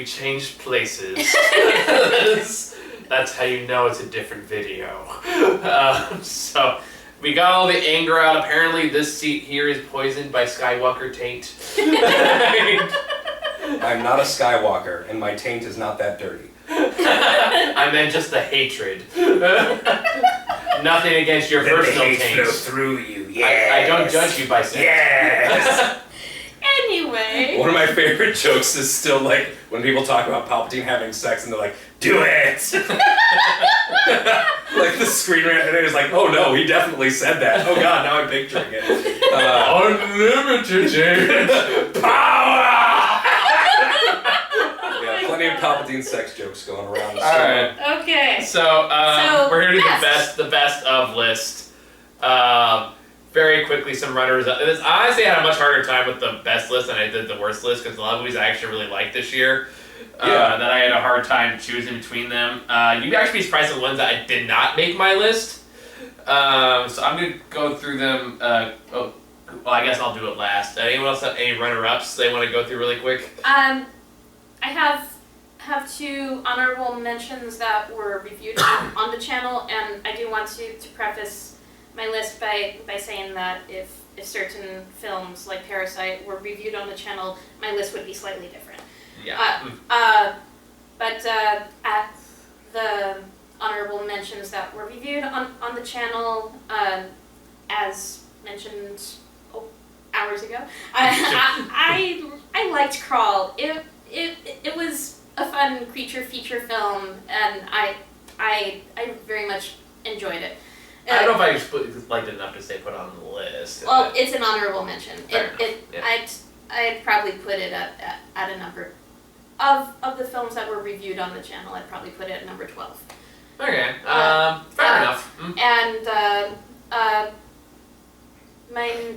changed places. That's how you know it's a different video. So, we got all the anger out. Apparently, this seat here is poisoned by Skywalker taint. I'm not a Skywalker, and my taint is not that dirty. I meant just the hatred. Nothing against your personal taint. Flow through you. Yes. I don't judge you by saying. Yes. Anyway. One of my favorite jokes is still like when people talk about Palpatine having sex and they're like, "Do it!" Like the screenwriter is like, "Oh no, he definitely said that." Oh god, now I'm picturing it. Unlimited power. Yeah, plenty of Palpatine sex jokes going around. All right. Okay. So we're gonna do the best of list. Very quickly, some runners up. Honestly, I had a much harder time with the best list than I did the worst list because a lot of movies I actually really liked this year. That I had a hard time choosing between them. You'd actually be surprised at the ones that I did not make my list. So I'm gonna go through them. Well, I guess I'll do it last. Anyone else have any runner-ups they want to go through really quick? I have two honorable mentions that were reviewed on the channel, and I do want to preface my list by saying that if certain films like Parasite were reviewed on the channel, my list would be slightly different. Yeah. But at the honorable mentions that were reviewed on the channel, as mentioned hours ago, I liked Crawl. It was a fun creature feature film, and I very much enjoyed it. I don't know if I just liked it enough to say put on the list. Well, it's an honorable mention. Yeah. I'd probably put it at a number of the films that were reviewed on the channel. I'd probably put it at number 12. Okay. Fair enough. And my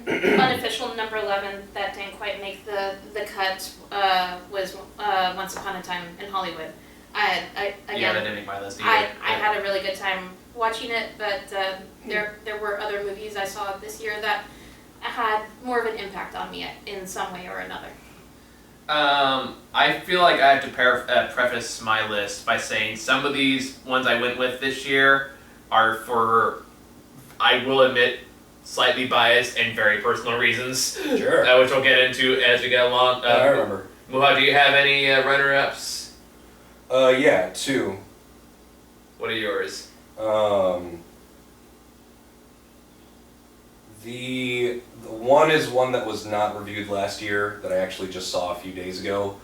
unofficial number 11 that didn't quite make the cut was Once Upon a Time in Hollywood. That didn't make my list either. I had a really good time watching it, but there were other movies I saw this year that had more of an impact on me in some way or another. I feel like I have to preface my list by saying some of these ones I went with this year are for, I will admit, slightly biased and very personal reasons. Sure. Which we'll get into as we get along. I remember. Muha, do you have any runner-ups? Yeah, two. What are yours? The one is one that was not reviewed last year that I actually just saw a few days ago.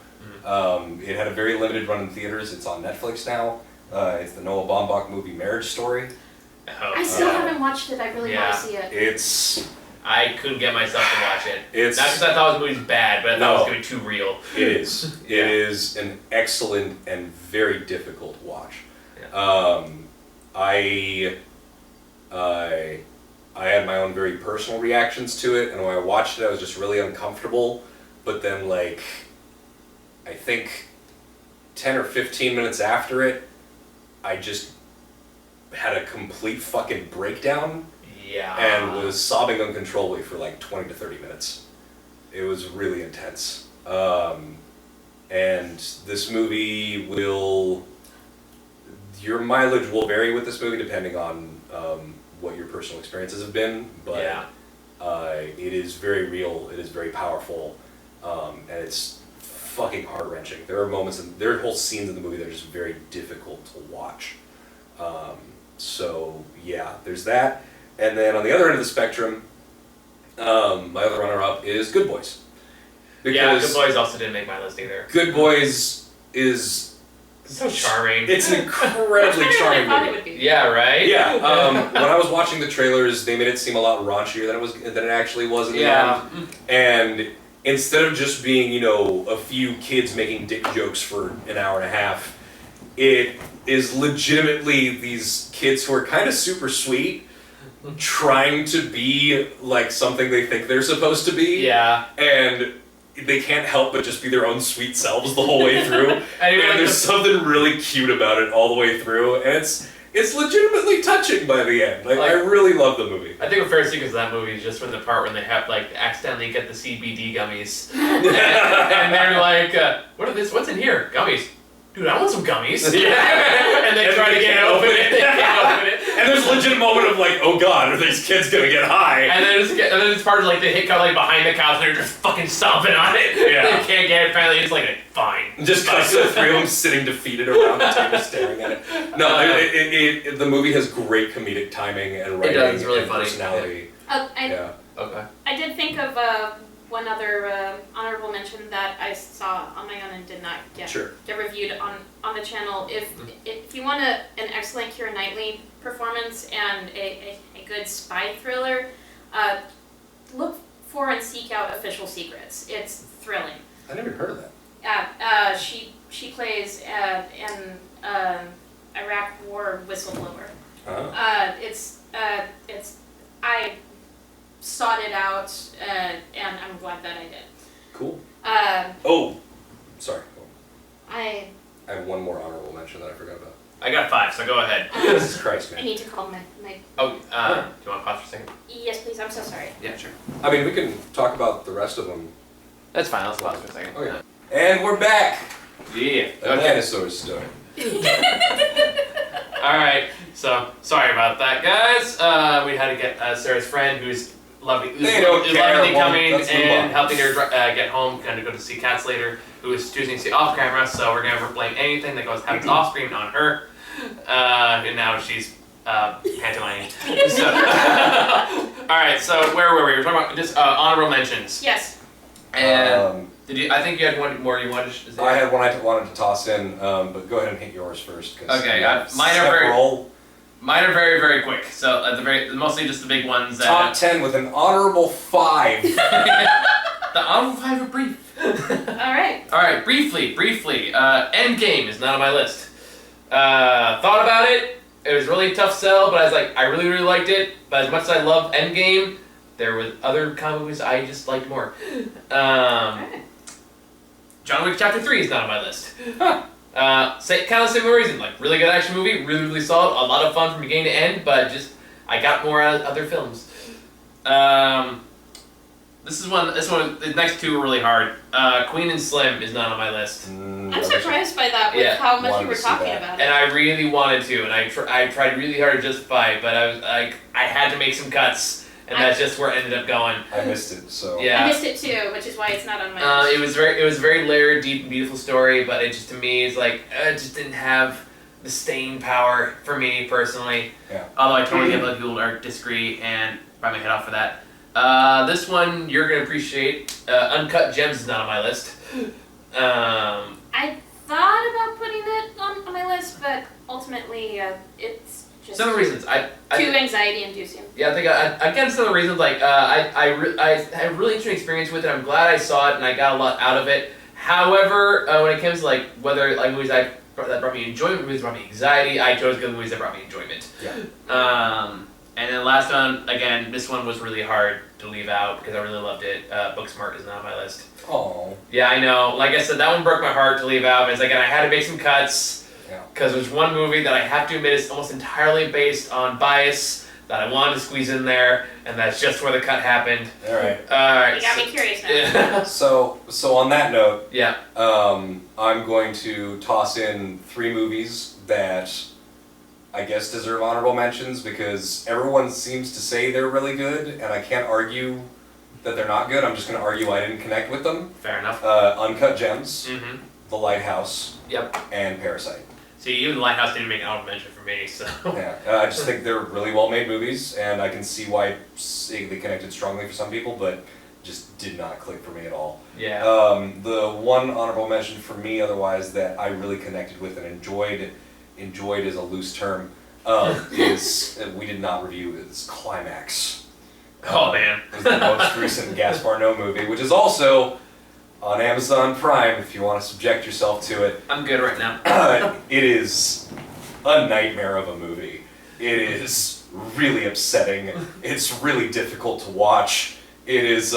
It had a very limited run in theaters. It's on Netflix now. It's the Noah Baumbach movie Marriage Story. I still haven't watched it. I really want to see it. I couldn't get myself to watch it. Not because I thought the movie was bad, but I thought it was going to be too real. It is. It is an excellent and very difficult watch. Yeah. I had my own very personal reactions to it, and when I watched it, I was just really uncomfortable. But then, like, I think 10 or 15 minutes after it, I just had a complete fucking breakdown. Yeah. And was sobbing uncontrollably for like 20 to 30 minutes. It was really intense. And this movie your mileage will vary with this movie depending on what your personal experiences have been, but it is very real, it is very powerful, and it's fucking heart-wrenching. There are moments, there are whole scenes in the movie that are just very difficult to watch. So yeah, there's that. And then on the other end of the spectrum, my other runner-up is Good Boys. Good Boys also didn't make my list either. Good Boys is... so charming. It's an incredibly charming movie. Yeah, right? Yeah. When I was watching the trailers, they made it seem a lot raunchier than it actually was in the end. And instead of just being, a few kids making dick jokes for an hour and a half, it is legitimately these kids who are kind of super sweet, trying to be like something they think they're supposed to be. Yeah. And they can't help but just be their own sweet selves the whole way through. And there's something really cute about it all the way through. And it's legitimately touching by the end. Like, I really love the movie. I think a fair sequence of that movie is just when the part when they have like accidentally get the CBD gummies, and they're like, "What are this? What's in here? Gummies." Dude, I want some gummies. Yeah. And they try to get open it. They can't open it. And there's a legit moment of like, oh god, are these kids gonna get high? And then it's part of like they hit like behind the couch and they're just fucking stomping on it. Yeah. They can't get it. Finally, it's like fine. Just cuts the three of them sitting defeated around the table staring at it. No, the movie has great comedic timing and writing It's really and funny. personality. Okay. I did think of one other honorable mention that I saw on my own and did not get reviewed on the channel. If you want an excellent Keira Knightley performance and a good spy thriller, look for and seek out Official Secrets. It's thrilling. I never heard of that. She plays an Iraq War whistleblower. I sought it out, and I'm glad that I did. Cool. Sorry. I have one more honorable mention that I forgot about. I got 5, so go ahead. Jesus Christ, man. I need to call my... Oh, do you want to pause for a second? Yes, please. I'm so sorry. Yeah, sure. I mean, we can talk about the rest of them. That's fine. Let's pause for a second. Okay. And we're back. Yeah. The dinosaur story. All right. So sorry about that, guys. We had to get Sarah's friend, who's lovely coming and helping her get home, kind of go to see cats later, who is choosing to see off camera. So we're gonna blame anything that happens off screen on her. And now she's pantomiming. So, all right. So where were we? We were talking about just honorable mentions. Yes. And did you? I think you had one more you wanted. I had one I wanted to toss in, but go ahead and hit yours first. Okay. Mine are very, very quick. So mostly just the big ones. Top 10 with an honorable 5. The honorable 5 are brief. All right. Briefly. Endgame is not on my list. Thought about it. It was really a tough sell, but I was like, I really, really liked it. But as much as I love Endgame, there were other comic movies I just liked more. John Wick Chapter 3 is not on my list. Kind of the same reason, like really good action movie, really, really solid, a lot of fun from beginning to end, but just I got more out of other films. The next two were really hard. Queen and Slim is not on my list. I'm surprised by that with how much you were talking about it. And I really wanted to, and I tried really hard to justify it, but I was like, I had to make some cuts. And that's just where it ended up going. I missed it, so yeah. I missed it too, which is why it's not on my list. It was a very layered, deep, and beautiful story, but it just to me is like it just didn't have the staying power for me personally. Yeah. Although I totally get that people disagree and bite my head off for that. This one you're gonna appreciate. Uncut Gems is not on my list. I thought about putting it on my list, but ultimately it's just some of the reasons too anxiety-inducing. Yeah, I think again some of the reasons like I had a really interesting experience with it. I'm glad I saw it and I got a lot out of it. However, when it comes to like whether like movies that brought me enjoyment, movies that brought me anxiety, I chose good movies that brought me enjoyment. Yeah. And then the last one, again, this one was really hard to leave out because I really loved it. Booksmart is not on my list. Oh. Yeah, I know. Like I said, that one broke my heart to leave out. But it's like, and I had to make some cuts. Because there's one movie that I have to admit is almost entirely based on bias that I wanted to squeeze in there, and that's just where the cut happened. All right. You got me curious now. Yeah. So on that note, yeah. I'm going to toss in 3 movies that I guess deserve honorable mentions because everyone seems to say they're really good, and I can't argue that they're not good. I'm just going to argue I didn't connect with them. Fair enough. Uncut Gems, Mm-hmm. The Lighthouse, Yep. and Parasite. See, even The Lighthouse didn't make an honorable mention for me, so... Yeah, I just think they're really well-made movies, and I can see why they connected strongly for some people, but just did not click for me at all. Yeah. The one honorable mention for me, otherwise, that I really connected with and enjoyed is a loose term, is, we did not review, is Climax. Oh, man. It was the most recent Gaspar Noé movie, which is also on Amazon Prime if you want to subject yourself to it. I'm good right now. It is a nightmare of a movie. It is really upsetting. It's really difficult to watch. It is,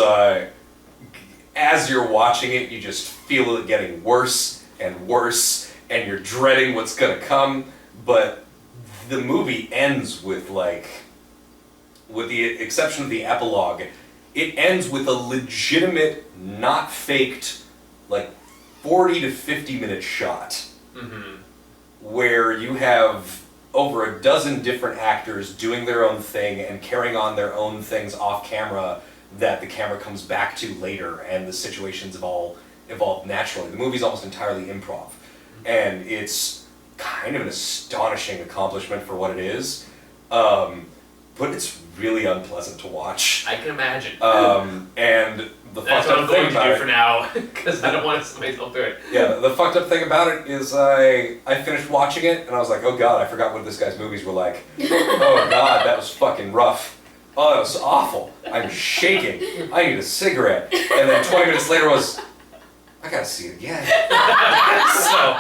as you're watching it, you just feel it getting worse and worse, and you're dreading what's gonna come, but the movie ends with with the exception of the epilogue, it ends with a legitimate, not faked, 40 to 50 minute shot. Mm-hmm. Where you have over a dozen different actors doing their own thing and carrying on their own things off camera that the camera comes back to later, and the situations have all evolved naturally. The movie's almost entirely improv, and it's kind of an astonishing accomplishment for what it is, but it's really unpleasant to watch. I can imagine. And the That's fucked what I'm up going thing to about do it, for now, because I don't want somebody else to do it. yeah, the fucked up thing about it is I finished watching it and I was like, oh god, I forgot what this guy's movies were like. Oh god, that was fucking rough. Oh, that was awful. I'm shaking. I need a cigarette. And then 20 minutes later was, I gotta see it again. So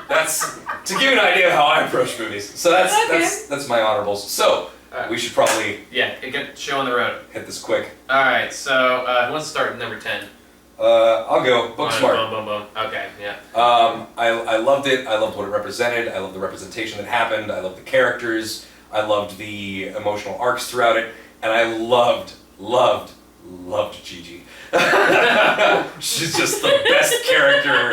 that's to give you an idea of how I approach movies. So that's my honorables. So we should probably get the show on the road. hit this quick. All right, so who wants to start with number 10? I'll go. Booksmart. Boom, boom, boom. Okay, yeah. I loved it. I loved what it represented. I loved the representation that happened. I loved the characters. I loved the emotional arcs throughout it. And I loved Gigi. She's just the best character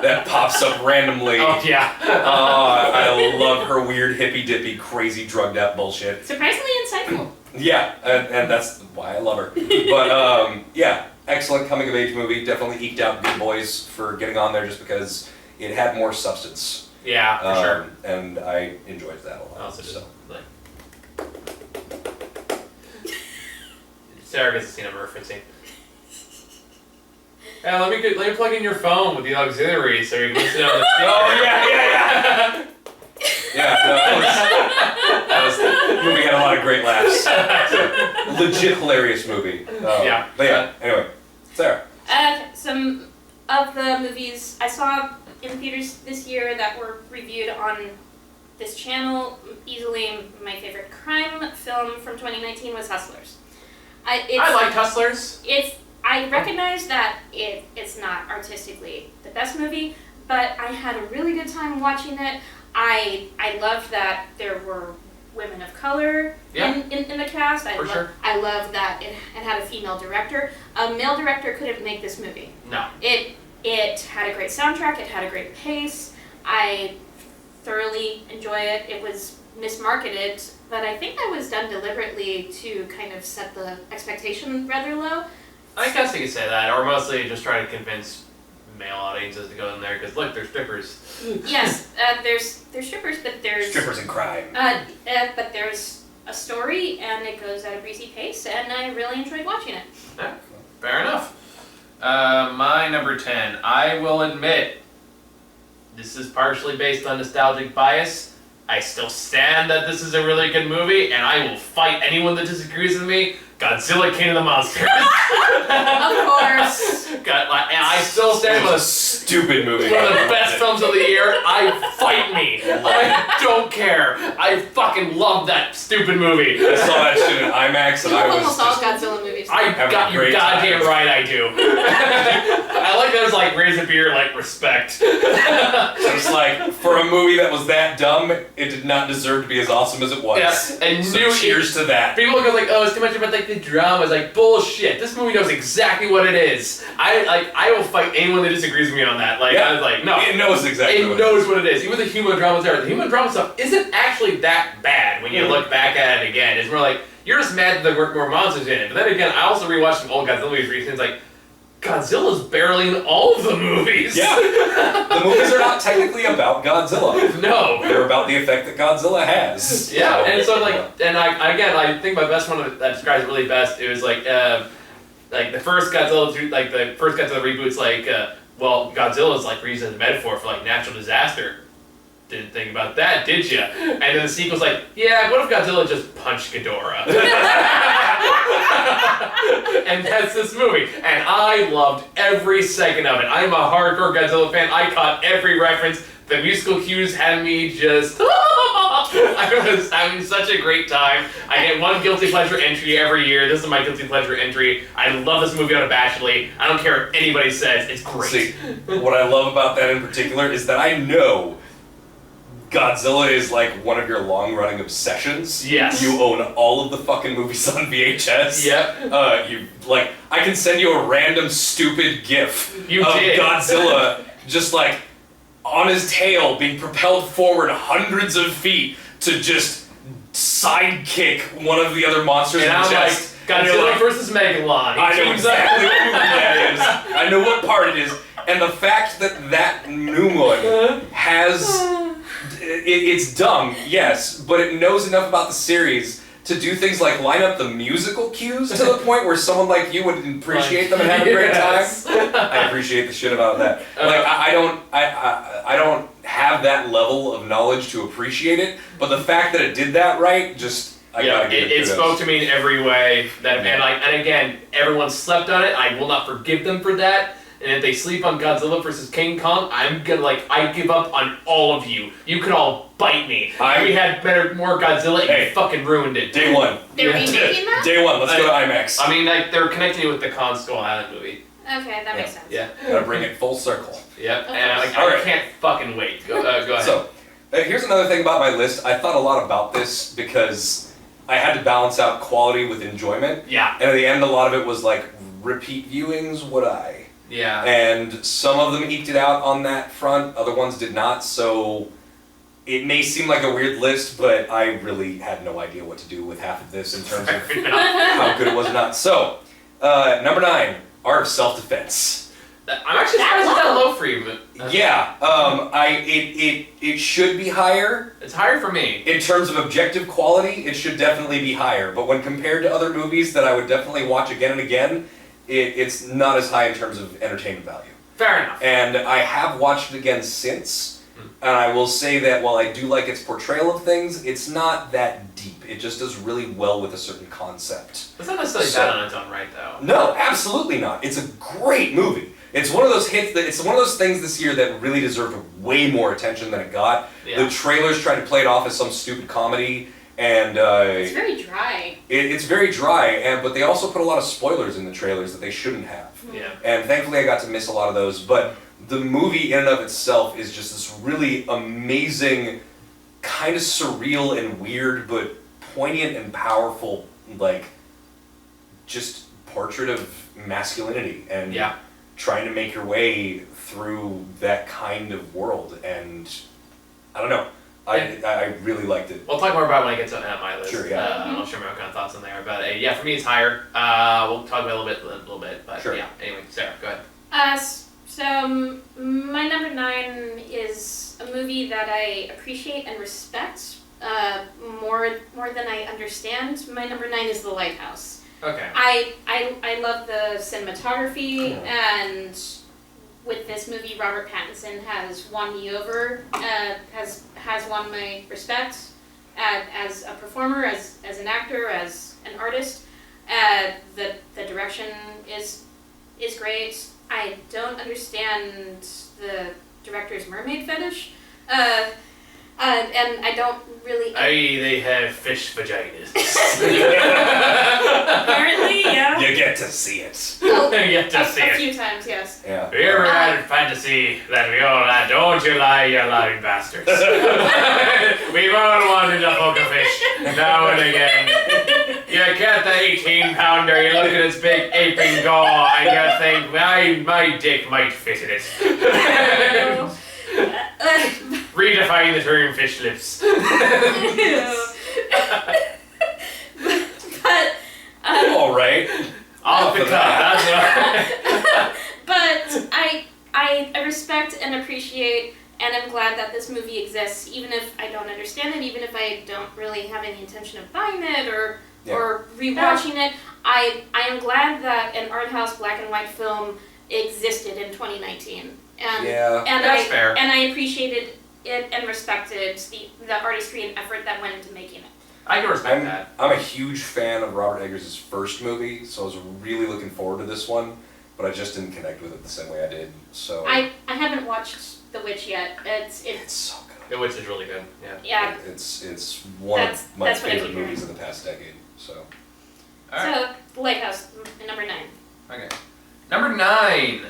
that pops up randomly. Oh, yeah. I love her weird hippy-dippy, crazy, drugged-out bullshit. Surprisingly insightful. Yeah, and that's why I love her. But, yeah, excellent coming-of-age movie. Definitely eked out Good Boys for getting on there just because it had more substance. Yeah, for sure. And I enjoyed that a lot. I also did. So. Sarah gets to see I'm referencing. Yeah, let me plug in your phone with the auxiliary so you can listen on the speaker. Oh yeah. Yeah, the movie had a lot of great laughs. Legit hilarious movie. Yeah. But yeah, anyway, Sarah. Some of the movies I saw in theaters this year that were reviewed on this channel, easily my favorite crime film from 2019 was Hustlers. I liked Hustlers. I recognize that it's not artistically the best movie, but I had a really good time watching it. I loved that there were women of color in the cast. I loved that it had a female director. A male director couldn't make this movie. No. It had a great soundtrack. It had a great pace. I thoroughly enjoy it. It was mismarketed, but I think that was done deliberately to kind of set the expectation rather low. I guess you could say that, or mostly just try to convince male audiences to go in there because look, they're strippers. Yes, there's strippers, but there's strippers and crime. But there's a story, and it goes at a breezy pace, and I really enjoyed watching it. Yeah, fair enough. My number 10. I will admit, this is partially based on nostalgic bias. I still stand that this is a really good movie, and I will fight anyone that disagrees with me. Godzilla, King of the Monsters. Of course. And I still stand with a stupid movie. One of the best films of the year. Fight me. I don't care. I fucking love that stupid movie. I saw that shit in IMAX, and I was almost all Godzilla movies. You're goddamn right, I do. I like those raise a beer respect. It's like for a movie that was that dumb, it did not deserve to be as awesome as it was. Yeah, and so cheers to that. People go oh, it's too much about the drama. It's bullshit. This movie knows exactly what it is. I will fight anyone that disagrees with me on that. I was no. It knows exactly. It knows what it is. Even the human drama's there. The human drama stuff isn't actually that bad when you look back at it again. It's more you're just mad that there weren't more monsters in it. But then again, I also rewatched some old Godzilla movies recently. It's Godzilla's barely in all of the movies. Yeah. The movies are not technically about Godzilla. No. They're about the effect that Godzilla has. Yeah, and so I think my best one that describes it really best, it was the first Godzilla reboot's Godzilla's used as a metaphor for natural disaster. Didn't think about that, did ya? And then the sequel's what if Godzilla just punched Ghidorah? And that's this movie. And I loved every second of it. I'm a hardcore Godzilla fan. I caught every reference. The musical cues had me just... I was having such a great time. I get one guilty pleasure entry every year. This is my guilty pleasure entry. I love this movie unabashedly. I don't care what anybody says. It's great. See, what I love about that in particular is that I know Godzilla is like one of your long-running obsessions. Yes. You own all of the fucking movies on VHS. Yep. You like, I can send you a random stupid GIF of did. Godzilla just like on his tail being propelled forward hundreds of feet to just sidekick one of the other monsters And in the I'm chest. like, Godzilla versus Megalon. I know exactly what movie that is. I know what part it is. And the fact that that new one has... It's dumb, yes, but it knows enough about the series to do things like line up the musical cues to the point where someone like you would appreciate them and have a great Yes. time. I appreciate the shit about that. Like I don't have that level of knowledge to appreciate it, but the fact that it did that right, I gotta give it spoke to me in every way. And again, everyone slept on it. I will not forgive them for that. And if they sleep on Godzilla versus King Kong, I'm gonna I give up on all of you. You could all bite me. We had more Godzilla and you fucking ruined it. Day one. They're remaking that? Day one, let's go to IMAX. I mean, they're connecting it with the Kong Skull Island movie. Okay, that makes sense. Yeah. Gotta bring it full circle. Yep. Okay. And I can't fucking wait. Go ahead. So, here's another thing about my list. I thought a lot about this because I had to balance out quality with enjoyment. Yeah. And at the end, a lot of it was like repeat viewings, would I? Yeah. And some of them eked it out on that front, other ones did not, so it may seem like a weird list, but I really had no idea what to do with half of this in terms of how good it was or not. So, number 9, Art of Self-Defense. I'm actually surprised it's that low for you, but... Yeah, it should be higher. It's higher for me. In terms of objective quality, it should definitely be higher, but when compared to other movies that I would definitely watch again and again, it's not as high in terms of entertainment value. Fair enough. And I have watched it again since, and I will say that while I do like its portrayal of things, it's not that deep. It just does really well with a certain concept. It's not necessarily bad on its own right, though. No, absolutely not. It's a great movie. It's one of those hits it's one of those things this year that really deserved way more attention than it got. Yeah. The trailers tried to play it off as some stupid comedy, and it's very dry. It's very dry, but they also put a lot of spoilers in the trailers that they shouldn't have. Yeah. And thankfully I got to miss a lot of those, but the movie in and of itself is just this really amazing, kind of surreal and weird, but poignant and powerful, just portrait of masculinity and trying to make your way through that kind of world. And I don't know. I really liked it. We'll talk more about it when I get to my list. Sure, yeah. I'll share my own kind of thoughts on there. But for me, it's higher. We'll talk about it a little bit. But sure. Yeah, anyway, Sarah, go ahead. So my number 9 is a movie that I appreciate and respect more than I understand. My number 9 is The Lighthouse. Okay. I love the cinematography, and with this movie, Robert Pattinson has won me over, has won my respect as a performer, as an actor, as an artist. The direction is great. I don't understand the director's mermaid fetish, and I don't really. They have fish vaginas. Apparently, yeah. You get to see it. Oh, You get to see a it. few times, yes. Yeah. Have you ever had a fantasy that we all had? Don't you lie, you lying bastards. We've all wanted to hook a fish now and again. You get the 18-pounder, you look at its big aping jaw, and you think, my dick might fit in it. Redefine the term fish lips. But All right. Off the cuff, that's right. but I respect and appreciate, and I'm glad that this movie exists, even if I don't understand it, even if I don't really have any intention of buying it or rewatching it. I am glad that an art house black and white film existed in 2019, and That's fair. And I appreciated it and respected the artistry and effort that went into making it. I can respect that. I'm a huge fan of Robert Eggers' first movie, so I was really looking forward to this one, but I just didn't connect with it the same way I did. So I haven't watched The Witch yet. It's so good. The Witch is really good. Yeah. It's one of my that's what I favorite keep movies hearing. of the past decade. So All right. So, The Lighthouse, number 9. Okay. Number 9.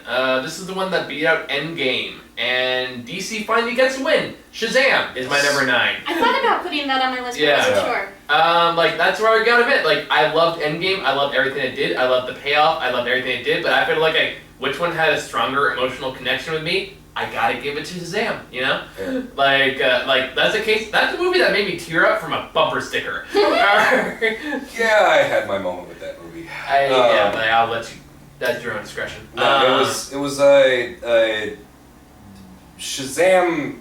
This is the one that beat out Endgame, and DC finally gets a win. Shazam is my number 9. I thought about putting that on my list, but Yeah. I wasn't sure. Like that's where I gotta admit, like I loved Endgame, I loved everything it did, I loved the payoff, I loved everything it did, but I feel like which one had a stronger emotional connection with me? I gotta give it to Shazam, you know? Yeah. Like that's a case. That's a movie that made me tear up from a bumper sticker. Yeah, I had my moment with that movie. Yeah, but I'll let you. That's your own discretion. No, it was Shazam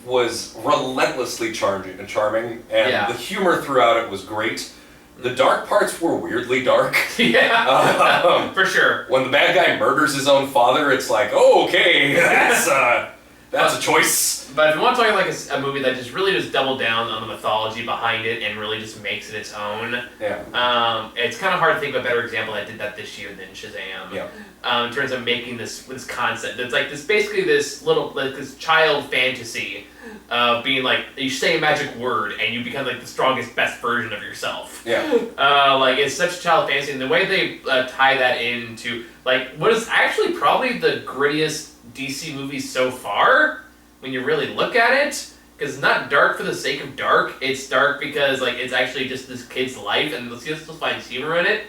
was relentlessly charming, and Yeah. the humor throughout it was great. The dark parts were weirdly dark. Yeah, for sure. When the bad guy murders his own father, it's like, oh, okay, that's a choice. But if you want to talk like a movie that just doubled down on the mythology behind it and really just makes it its own, Yeah. it's kind of hard to think of a better example that did that this year than Shazam. Yeah. In terms of making this concept, it's like this little this child fantasy of being like you say a magic word and you become like the strongest, best version of yourself. Yeah. Like it's such a child fantasy, and the way they tie that into like what is actually probably the grittiest DC movie so far when you really look at it, because it's not dark for the sake of dark. It's dark because like it's actually just this kid's life, and it still finds humor in it,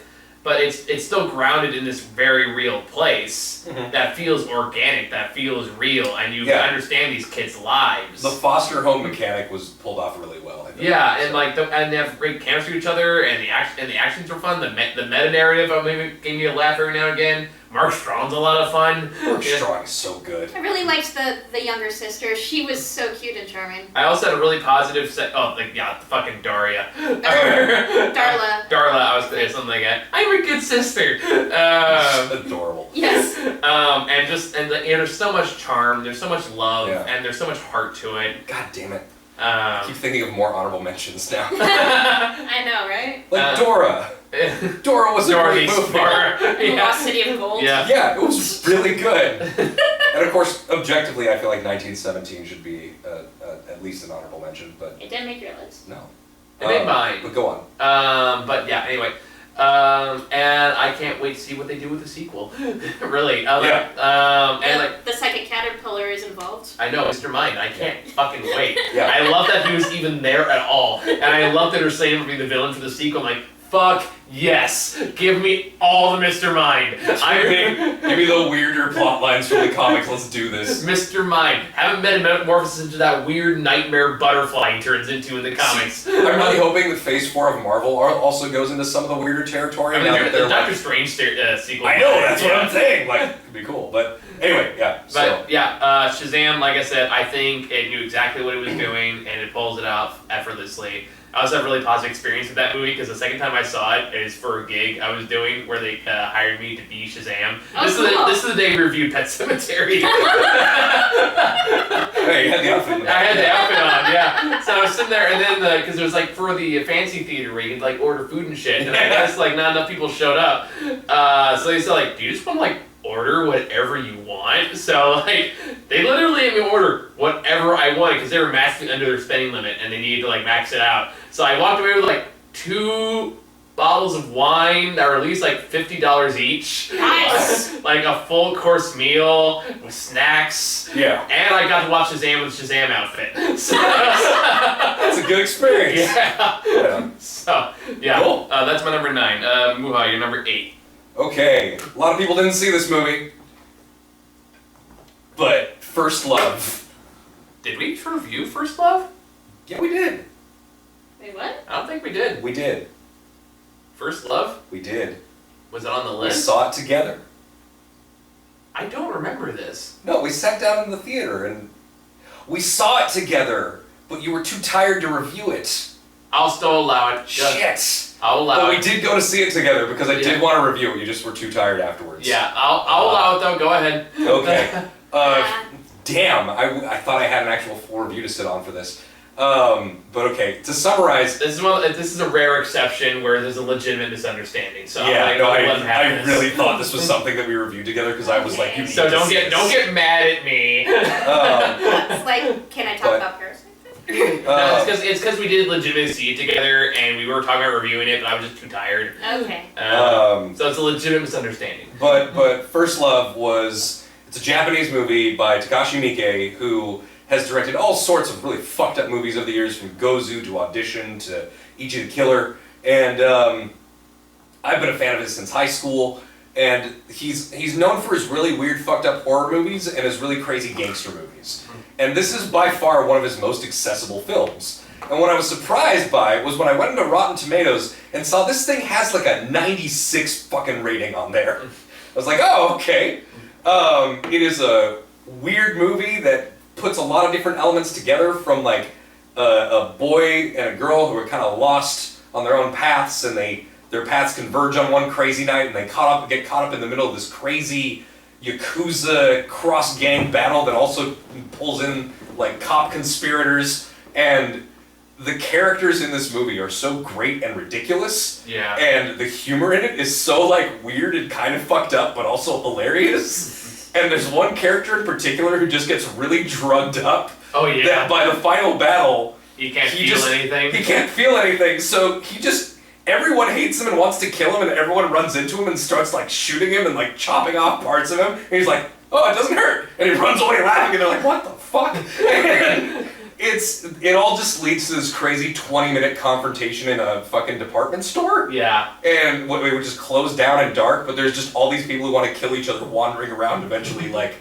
but it's still grounded in this very real place that feels organic, that feels real, and you understand these kids' lives. The foster home mechanic was pulled off really well, I think. Yeah, and like and they have great chemistry with each other, and the actions were fun. The meta narrative maybe gave me a laugh every now and again. Mark Strong's a lot of fun. Mark Strong is so good. I really liked the younger sister. She was so cute and charming. I also had a really positive the fucking Daria. Darla. Darla, I was saying something like that. I'm a good sister. Adorable. Yes. And there's so much charm, there's so much love, Yeah. and there's so much heart to it. God damn it. I keep thinking of more honorable mentions now. I know, right? Like Dora. Dora was a great movie. The Lost City of Gold. Yeah. Yeah, it was really good. And of course, objectively, I feel like 1917 should be at least an honorable mention, but It didn't make your list. no. It made mine. But go on. But yeah, anyway. And I can't wait to see what they do with the sequel. Really. The second caterpillar is involved. I know, Mr. Mind. I can't fucking wait. Yeah. I love that he was even there at all. And I love that they're saying to be the villain for the sequel. I'm like, fuck yes. Give me all the Mr. Mind. Give me the weirder plot lines from the comics. Let's do this. Mr. Mind. Haven't been metamorphosis into that weird nightmare butterfly he turns into in the comics. I'm really hoping that Phase 4 of Marvel also goes into some of the weirder territory. I mean, now that the they're Doctor Strange sequel. I know, that's what I'm saying. Like, it'd be cool. But anyway, yeah. But Shazam, like I said, I think it knew exactly what it was doing, and it pulls it off effortlessly. I also have a really positive experience with that movie because the second time I saw it is for a gig I was doing where they hired me to be Shazam. Oh, This is the day we reviewed Pet Sematary. Hey, you had the outfit. I had the outfit on, yeah. So I was sitting there, and then because it was like for the fancy theater where you could like order food and shit, and I guess like not enough people showed up. So they said like, do you just want to like order whatever you want? So like they literally made me order whatever I wanted because they were maxing under their spending limit and they needed to like max it out. So I walked away with like 2 bottles of wine that were at least like $50 each. Nice. Like a full course meal with snacks. Yeah. And I got to watch Shazam with Shazam outfit. So, That's a good experience. yeah. So yeah, Cool. that's my number 9. Muha, you're number 8. Okay, a lot of people didn't see this movie, but First Love. Did we review First Love? Yeah, we did. Wait, what? I don't think we did. We did. First Love? We did. Was it on the We list? saw it together. I don't remember this. No, we sat down in the theater and we saw it together, but you were too tired to review it. I'll still allow it. Shit. I'll allow But it. we did go to see it together because I Yeah. did want to review it. You just were too tired afterwards. Yeah, I'll allow it though. Go ahead. Okay. Damn, I thought I had an actual full review to sit on for this. But okay, to summarize. This is a rare exception where there's a legitimate misunderstanding. So Yeah, I'm no, like, let him have I this. really thought this was something that we reviewed together because I was like, So don't get mad at me. It's like, can I talk But- about Parasite? No, it's because we did legitimately see it together, and we were talking about reviewing it, but I was just too tired. Okay. So it's a legitimate misunderstanding. But First Love it's a Japanese movie by Takashi Miike, who has directed all sorts of really fucked up movies over the years, from Gozu to Audition to Ichi the Killer, and I've been a fan of his since high school. And he's known for his really weird, fucked up horror movies and his really crazy gangster movies. And this is by far one of his most accessible films. And what I was surprised by was when I went into Rotten Tomatoes and saw this thing has like a 96 fucking rating on there. I was like, oh, okay. It is a weird movie that puts a lot of different elements together, from like a boy and a girl who are kind of lost on their own paths, and their paths converge on one crazy night, and they get caught up in the middle of this crazy Yakuza cross-gang battle that also pulls in like cop conspirators. And the characters in this movie are so great and ridiculous. Yeah. And the humor in it is so like weird and kind of fucked up, but also hilarious. And there's one character in particular who just gets really drugged up. Oh yeah. That by the final battle, he can't feel anything. He can't feel anything, so everyone hates him and wants to kill him, and everyone runs into him and starts like shooting him and like chopping off parts of him. And he's like, oh, it doesn't hurt. And he runs away laughing, and they're like, what the fuck? And it all just leads to this crazy 20-minute confrontation in a fucking department store. Yeah. And we would just close down and dark, but there's just all these people who want to kill each other wandering around, eventually like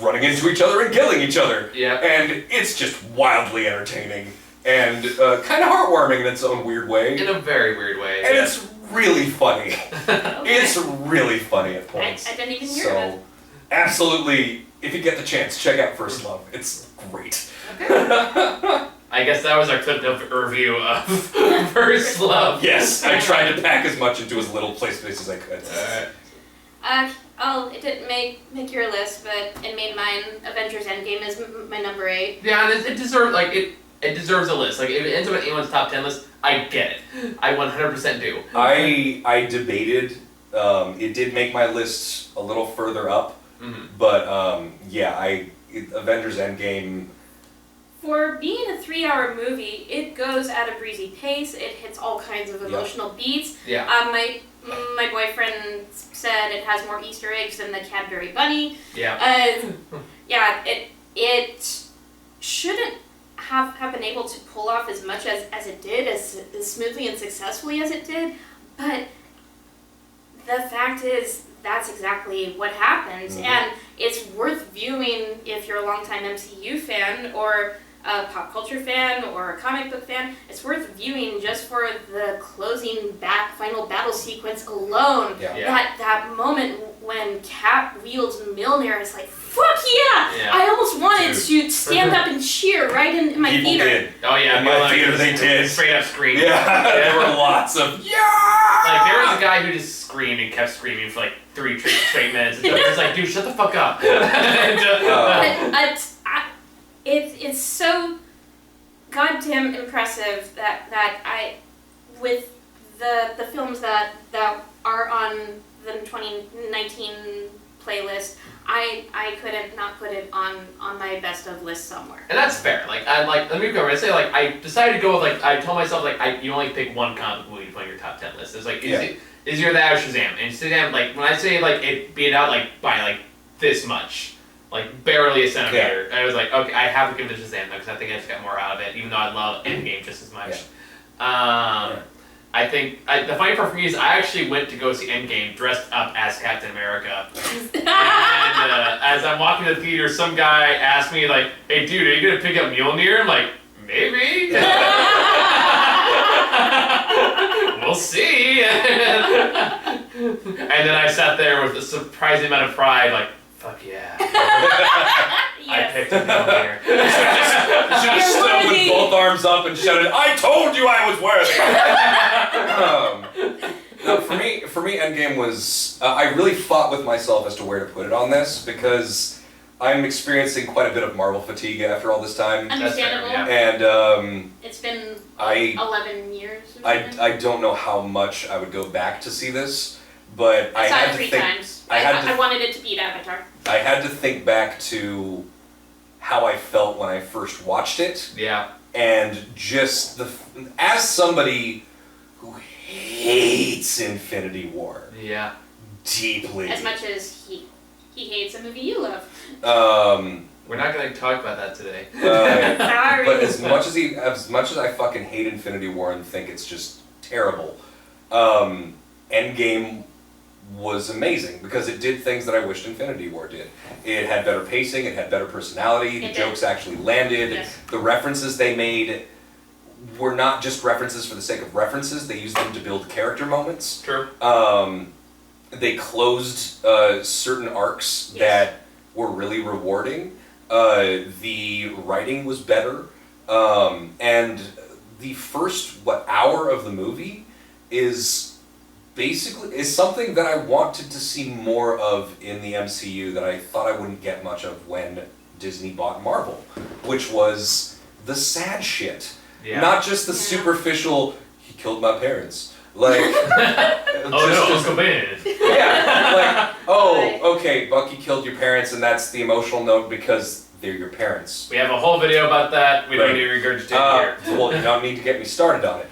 running into each other and killing each other. Yeah. And it's just wildly entertaining. And kind of heartwarming in its own weird way. In a very weird way. And it's really funny. Okay. It's really funny at points. I didn't even hear of it. So, absolutely, if you get the chance, check out First Love. It's great. Okay. I guess that was our clip note review of First Love. Yes, I tried to pack as much into as little play space as I could. It didn't make your list, but it made mine. Avengers Endgame is my number 8. Yeah, and it deserves it deserves a list. Like, if it ends up in anyone's top 10 list, I get it. I 100% do. I debated. It did make my list a little further up, but Avengers Endgame. For being a 3-hour movie, it goes at a breezy pace. It hits all kinds of emotional beats. Yeah. My boyfriend said it has more Easter eggs than the Cadbury Bunny. Yeah. It shouldn't have been able to pull off as much as it did, as smoothly and successfully as it did, but the fact is that's exactly what happens, and it's worth viewing if you're a longtime MCU fan or a pop culture fan or a comic book fan. It's worth viewing just for the closing final battle sequence alone. Yeah. That moment when Cap wields Mjolnir, is like, fuck yeah! I almost wanted to stand up and cheer right in my People theater. did. Oh yeah, in my theater they did. Straight up scream. Yeah, there were lots of Like, there was a guy who just screamed and kept screaming for like 3 straight minutes. And it's like, dude, shut the fuck up. It's so goddamn impressive that I, with the films that are on the 2019 playlist, I couldn't not put it on my best of list somewhere. And that's fair. Like, let me go. I say, like, I decided to go with, like, I told myself, like, you only pick one comic book movie to put on your top 10 list. It's like, is either that or Shazam. And Shazam, like, when I say, like, it beat out, like, by, like, this much, like, barely a centimeter, I was like, okay, I have to give it to Shazam, because I think I just got more out of it, even though I love Endgame just as much. I think, the funny part for me is I actually went to go see Endgame dressed up as Captain America. And as I'm walking to the theater, some guy asked me, like, hey dude, are you going to pick up Mjolnir? I'm like, maybe. We'll see. And then I sat there with a surprising amount of pride, like, fuck yeah. I picked up Mjolnir. Should have stood with both arms up and shouted, I told you I was worthy! No, for me, Endgame was... I really fought with myself as to where to put it on this, because I'm experiencing quite a bit of Marvel fatigue after all this time. Understandable. And it's been 11 years or something. I don't know how much I would go back to see this, but I saw had it to 3 think... times. I wanted it to beat Avatar. I had to think back to how I felt when I first watched it. Yeah. and just as somebody who hates Infinity War Yeah. deeply, As much as he hates a movie you love. We're not going to talk about that today. Sorry. but as much as I fucking hate Infinity War and think it's just terrible, Endgame was amazing because it did things that I wished Infinity War did. It had better pacing, it had better personality, the jokes actually landed, Yes. the references they made were not just references for the sake of references, they used them to build character moments. True. They closed certain arcs Yes. that were really rewarding. The writing was better, and the first hour of the movie is something that I wanted to see more of in the MCU that I thought I wouldn't get much of when Disney bought Marvel, which was the sad shit. Yeah. Not just the superficial, he killed my parents. Like, Uncle Ben. yeah, like, oh, Right. okay, Bucky killed your parents, and that's the emotional note because they're your parents. We have a whole video about that. We don't need to regurgitate here. Well, you don't need to get me started on it.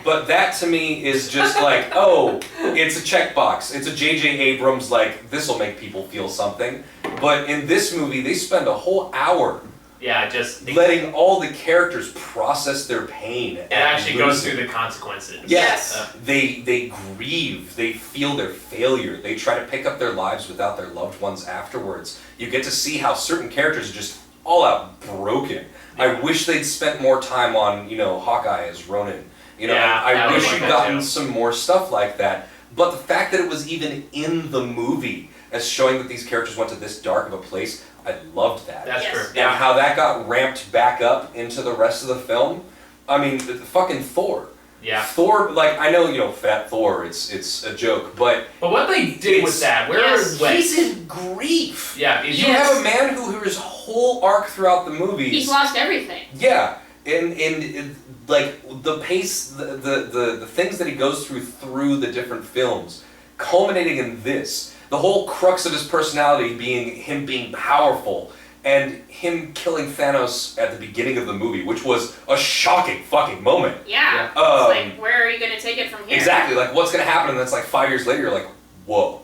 But that to me is just like, oh, it's a checkbox. It's a J.J. Abrams, like, this'll make people feel something. But in this movie, they spend a whole hour Yeah, just letting all the characters process their pain. it actually goes through the consequences. Yes. Yes. They grieve, they feel their failure, they try to pick up their lives without their loved ones afterwards. You get to see how certain characters are just all out broken. I wish they'd spent more time on, Hawkeye as Ronin. Yeah, I wish like you'd that gotten too. some more stuff like that. But the fact that it was even in the movie as showing that these characters went to this dark of a place, I loved that. That's Yes. true. And Yeah. how that got ramped back up into the rest of the film. I mean, the fucking Thor. Yeah. Thor, like, I know, Fat Thor, it's a joke, but But what they did with that, where Yes. is Wes? he's in grief. Yeah, You have a man who his whole arc throughout the movies. He's lost everything. Yeah, and like the pace, the things that he goes through the different films, culminating in this, the whole crux of his personality being him being powerful, and him killing Thanos at the beginning of the movie, which was a shocking fucking moment. Yeah. Yeah. It's like, where are you going to take it from here? Exactly, like what's gonna happen, and that's like 5 years later, you're like, whoa.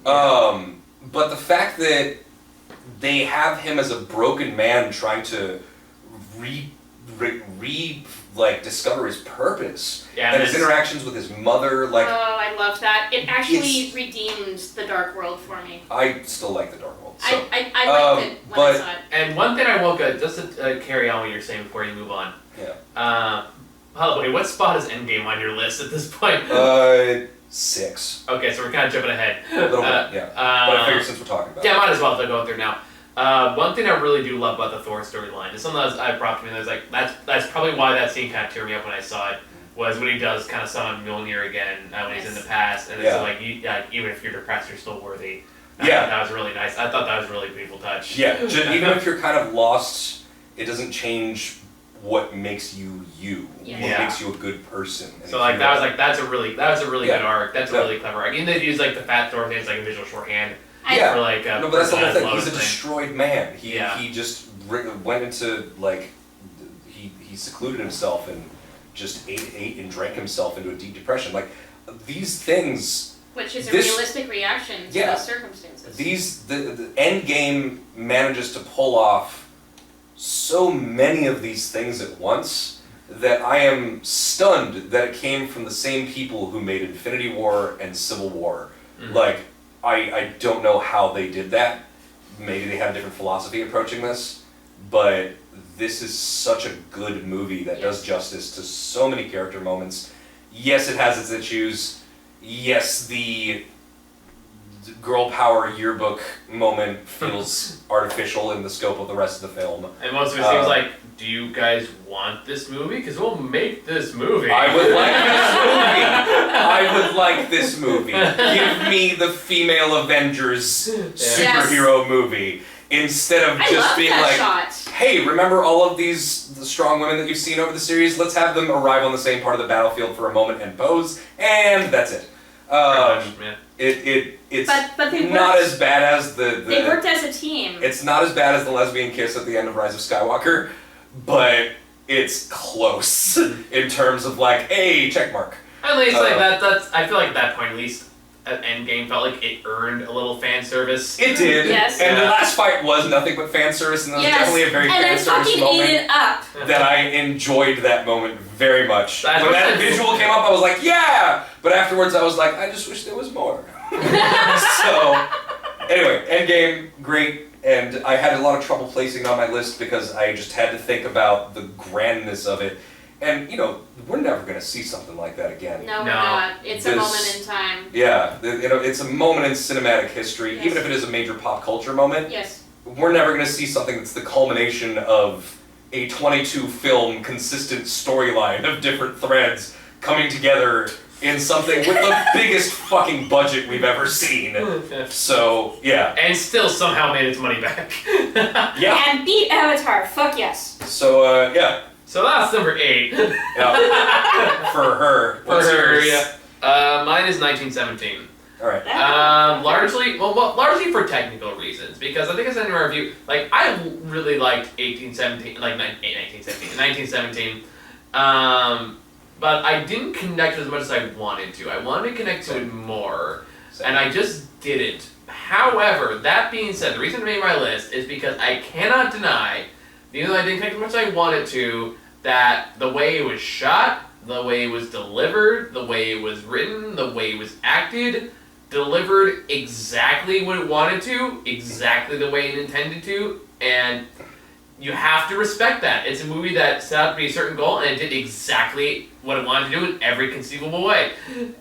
But the fact that they have him as a broken man trying to discover his purpose, Yeah, and his it's- interactions with his mother, like, Oh, I love that. It actually It's- redeemed the Dark World for me. I still like the Dark World. So. I liked it when I but- saw it. And one thing I will go, just to carry on what you're saying before you move on. Yeah. By the way, what spot is Endgame on your list at this point? 6. Okay, so we're kind of jumping ahead. A little bit, yeah. But I figure since we're talking about Yeah, it. might as well go through now. One thing I really do love about the Thor storyline is something that I brought to me that was like, that's probably why that scene kind of teared me up when I saw it, was when he does kind of summon Mjolnir again when he's in the past, and it's Yeah. like, even if you're depressed, you're still worthy. I Yeah. thought that was really nice. I thought that was a really beautiful touch. Yeah, even if you're kind of lost, it doesn't change what makes you you. Yeah. What Yeah. makes you a good person. And So if like you that was are- like that's a really Yeah. good arc. That's a Yeah. really clever arc. And they use like the Fat Thor thing as like a visual shorthand Yeah. for like No, but that's the whole thing. Lois He's a thing. destroyed man. Yeah. He just went into like he secluded himself and just ate and drank himself into a deep depression. Like these things, Which is a this- realistic reaction to Yeah. those circumstances. the end game manages to pull off so many of these things at once that I am stunned that it came from the same people who made Infinity War and Civil War. Mhm. Like, I don't know how they did that. Maybe they had a different philosophy approaching this, but this is such a good movie that does justice to so many character moments. Yes, it has its issues. Yes, the girl power yearbook moment feels artificial in the scope of the rest of the film. And most of it seems like, do you guys want this movie? Because we'll make this movie. I would like this movie. I would like this movie. Give me the female Avengers superhero movie instead of I just love being that like, shot. hey, remember all of the strong women that you've seen over the series? Let's have them arrive on the same part of the battlefield for a moment and pose, and that's it. It's But they not worked. as bad as They worked as a team. It's not as bad as the lesbian kiss at the end of Rise of Skywalker, but it's close in terms of like, hey, check mark. At least like that's I feel like at that point at least Endgame felt like it earned a little fan service. It did. Yes. And the last fight was nothing but fan service, and that was definitely a very fan service moment. And then fucking ate it up. That I enjoyed that moment very much. That's when what that I- visual came up, I was like, yeah! But afterwards I was like, I just wish there was more. So, anyway, Endgame, great. And I had a lot of trouble placing it on my list because I just had to think about the grandness of it. And, you know, we're never going to see something like that again. No, we're No. not. It's a This- moment in time. Yeah, you know, it's a moment in cinematic history, Yes. even if it is a major pop culture moment. Yes. We're never going to see something that's the culmination of a 22 film consistent storyline of different threads coming together in something with the biggest fucking budget we've ever seen. So, yeah. And still somehow made its money back. Yeah. And beat Avatar. Fuck yes. So, yeah. So that's number 8. Yeah. For her. For What's her, yours? yeah. Mine is 1917. Alright. Largely for technical reasons, because I think I said in my review, like, I really liked 1917, but I didn't connect as much as I wanted to. I wanted to connect to it more, and I just didn't. However, that being said, the reason I made my list is because I cannot deny, even though I didn't connect as much as I wanted to, that the way it was shot, the way it was delivered, the way it was written, the way it was acted, delivered exactly what it wanted to, exactly the way it intended to, and you have to respect that. It's a movie that set out to be a certain goal, and it did exactly what it wanted to do in every conceivable way.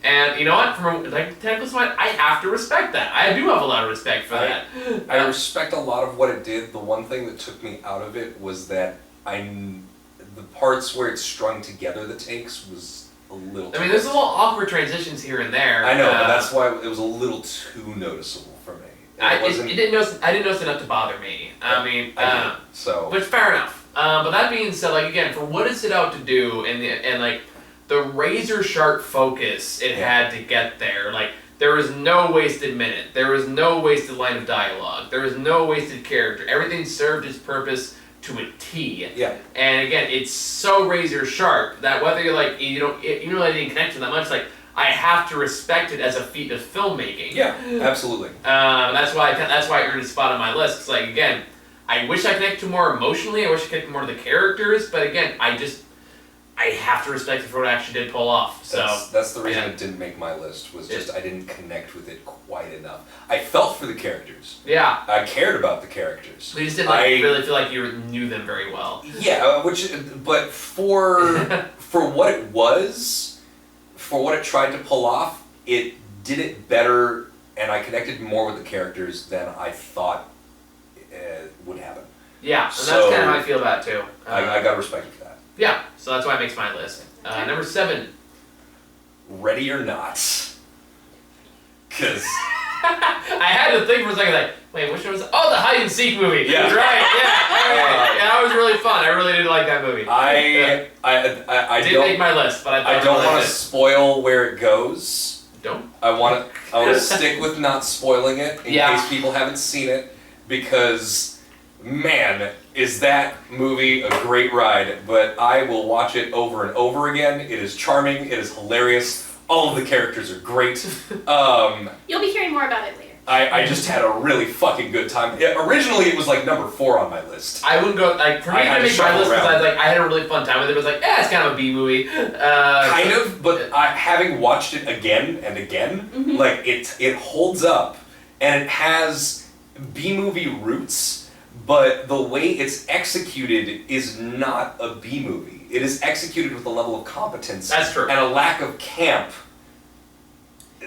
And you know what? From a technical side, I have to respect that. I do have a lot of respect for that. I respect a lot of what it did. The one thing that took me out of it was that the parts where it's strung together, the takes, was a little I mean, there's a little awkward transitions here and there. I know, but that's why it was a little too noticeable for me. I didn't notice enough to bother me. I mean, so. But fair enough. But that being said, like again, for what it set out to do, and like the razor sharp focus it had to get there, like there was no wasted minute, there was no wasted line of dialogue, there was no wasted character. Everything served its purpose to a T. Yeah. And again, it's so razor sharp that whether you're like I didn't connect to that much, like I have to respect it as a feat of filmmaking. Yeah, absolutely. That's why it earned a spot on my list. It's like again, I wish I connected to more emotionally. I wish I connected more to the characters. But again, I have to respect it for what it actually did pull off. So that's the reason it didn't make my list. Was just I didn't connect with it quite enough. I felt for the characters. Yeah. I cared about the characters. But you just didn't really feel like you knew them very well. Yeah, but for what it was, for what it tried to pull off, it did it better, and I connected more with the characters than I thought would happen. Yeah, and So, that's kind of how I feel about it too. I got respect for that. Yeah, so that's why it makes my list. Number 7. Ready or Not. Because I had to think for a second, like, wait, which one was it? Oh, the hide and seek movie. Yeah. That's right. Yeah, that was really fun. I really did like that movie. I Didn't don't make my list, but I don't want to spoil where it goes. Don't. I want to stick with not spoiling it in case people haven't seen it, because man, is that movie a great ride. But I will watch it over and over again. It is charming. It is hilarious. All of the characters are great. You'll be hearing more about it later. I just had a really fucking good time. Originally, it was like number 4 on my list. I wouldn't go like for me to make my list because I had a really fun time with it. It was like, it's kind of a B movie. Kind of, but having watched it again and again, like it holds up, and it has B movie roots, but the way it's executed is not a B movie. It is executed with a level of competence. That's true. And a lack of camp.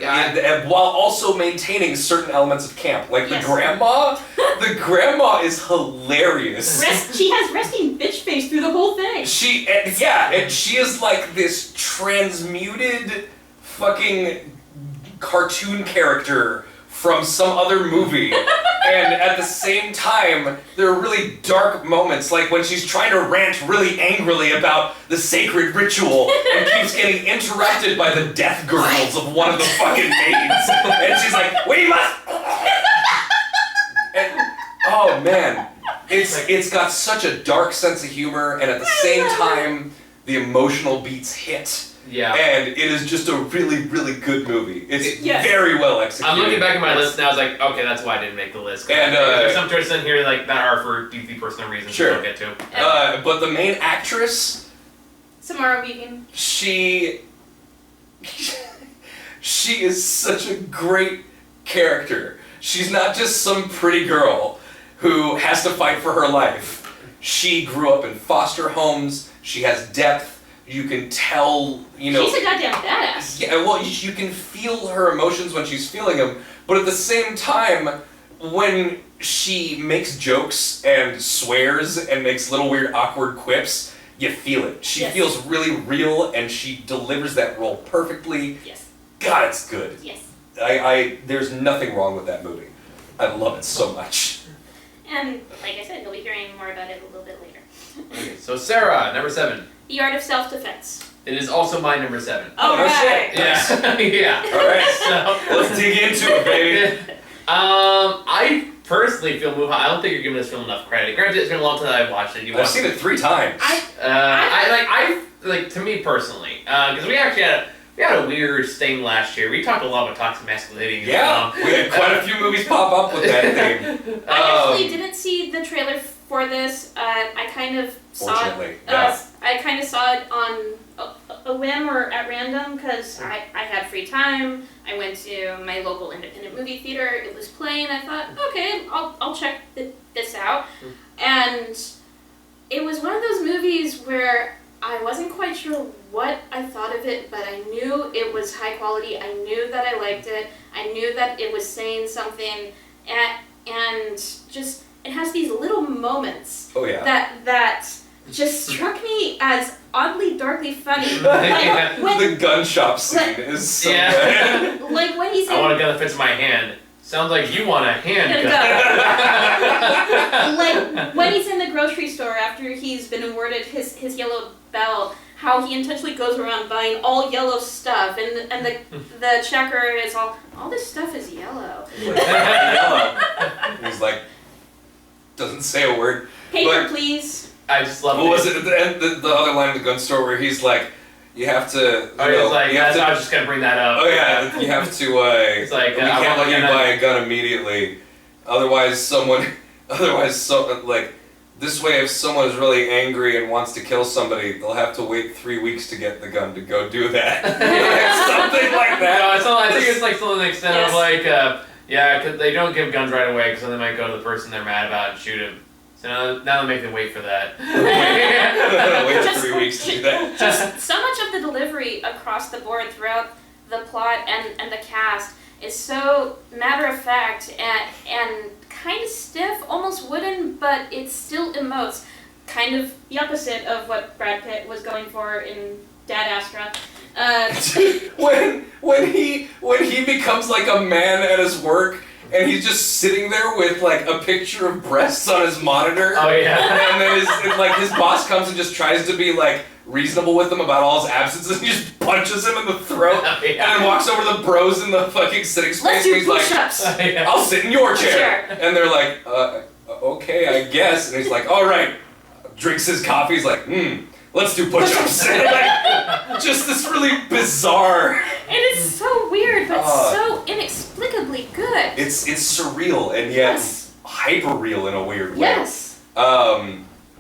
And while also maintaining certain elements of camp. Like the grandma is hilarious. She has resting bitch face through the whole thing. And she is like this transmuted fucking cartoon character from some other movie. And at the same time, there are really dark moments, like when she's trying to rant really angrily about the sacred ritual and keeps getting interrupted by the death gurgles of one of the fucking maids. And she's like, "We must..." And, oh man, It's got such a dark sense of humor, and at the same time, the emotional beats hit. Yeah. And it is just a really, really good movie. It's Yes. very well executed. I'm looking back at my list and I was like, okay, that's why I didn't make the list. And, there's some twists in here like that are for deeply personal reasons Sure. we'll get to. But the main actress, Samara Weaving. she is such a great character. She's not just some pretty girl who has to fight for her life. She grew up in foster homes. She has depth. You can tell, She's a goddamn badass. Yeah, well, you can feel her emotions when she's feeling them, but at the same time, when she makes jokes and swears and makes little weird awkward quips, you feel it. She Yes. feels really real, and she delivers that role perfectly. Yes. God, it's good. Yes. There's nothing wrong with that movie. I love it so much. And like I said, you'll be hearing more about it a little bit later. Okay, so Sarah, number 7. The Art of Self-Defense. It is also my number 7. All Oh, right. shit. Yeah. Yeah. Alright, So, let's dig into it, baby. I personally feel moved. I don't think you're giving this film enough credit. Granted, it's been a long time I watched it. I've seen it 3 times. To me personally, because we actually had a weird thing last year. We talked a lot about toxic masculinity. Yeah, we had quite a few movies pop up with that theme. I actually didn't see the trailer for this. I kind of saw it. Fortunately, yeah. I kind of saw it on a whim or at random because I had free time. I went to my local independent movie theater. It was playing. I thought, okay, I'll check this out. And it was one of those movies where I wasn't quite sure what I thought of it, but I knew it was high quality. I knew that I liked it. I knew that it was saying something, and just it has these little moments Oh yeah. that just struck me as oddly darkly funny. Yeah. Like The gun shop scene is so Yeah. good. like when he's in I want a gun that fits my hand. Sounds like you want a handgun. like when he's in the grocery store after he's been awarded his yellow belt, how he intentionally goes around buying all yellow stuff, and the checker is all this stuff is yellow. Yellow. He's like, doesn't say a word. Paper, But- please. I just love What was it? The other line in the gun store where he's like, you have to. Oh, he's like, you have I to. was just gonna bring that up. Oh yeah, you have to. It's like, we I can't want let you a gun. buy a gun immediately. Otherwise, like, this way, if someone is really angry and wants to kill somebody, they'll have to wait 3 weeks to get the gun to go do that. Something like that. No, it's not, I think it's like something to the extent Yes. of like, yeah, cause they don't give guns right away because then they might go to the person they're mad about and shoot him. So now they make them wait for that. Wait Just- 3 weeks to do that. Just so much of the delivery across the board throughout the plot and the cast is so matter of fact and kind of stiff, almost wooden, but it still emotes. Kind of the opposite of what Brad Pitt was going for in Dad Astra. when he becomes like a man at his work and he's just sitting there with like a picture of breasts on his monitor. Oh yeah. And then his boss comes and just tries to be like reasonable with him about all his absences and he just punches him in the throat Oh, yeah. and then walks over to the bros in the fucking sitting space Let's and do he's like, push-ups. Yeah. I'll sit in your chair. Sure. And they're like, okay, I guess. And he's like, all right. Drinks his coffee. He's like, let's do push-ups. And like, just this really bizarre. And it's so weird, but Uh, so inexplicably good. It's surreal and yet Yes. hyper real in a weird way. Yes.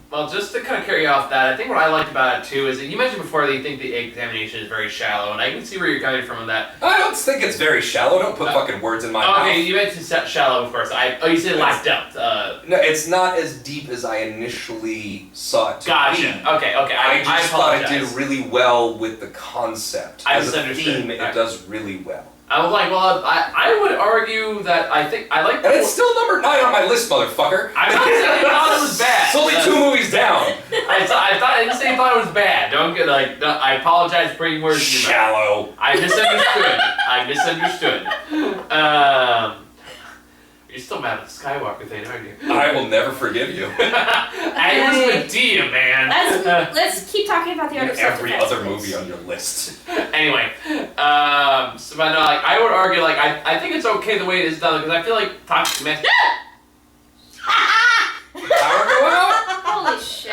Well, just to kind of carry off that, I think what I liked about it too is that you mentioned before that you think the examination is very shallow, and I can see where you're coming from on that. I don't think it's very shallow. Don't put fucking words in my Okay, mouth. you mentioned shallow, of course. You said lack depth. No, it's not as deep as I initially saw it to Gotcha. be. Okay. I just thought it apologize. did really well with the concept. I As a misunderstood. theme, it Right. does really well. I was like, well, I would argue that I think I like. And it's still number 9 on my list, motherfucker. I'm not saying I thought it was bad. It's only 2 movies down. I didn't say I thought it was bad. Don't get like. No, I apologize for putting words in your mouth. Shallow. I misunderstood. You're still mad at the Skywalker thing, aren't you? I will never forgive you. I was Medea, man. Let's keep talking about the Art of Every Self-Defense, other please. movie on your list. Anyway, so but no, like I would argue, like I think it's okay the way it is done because I feel like toxic masculinity. Power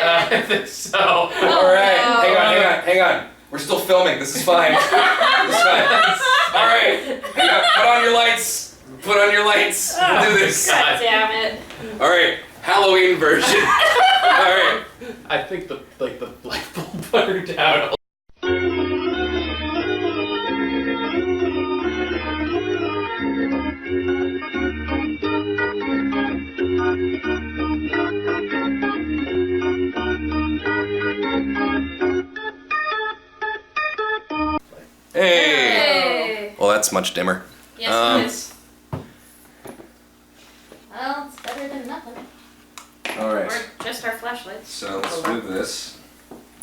I think so. All right, hang on. We're still filming. This is fine. This is fine. All right, hang on. Put on your lights. Put on your lights. We'll do this. God damn it. All right, Halloween version. All right. I think the light bulb buttered down. Hey. Well, that's much dimmer. Yes, it is. Well, it's better than nothing. All right. Or just our flashlights. So let's move this.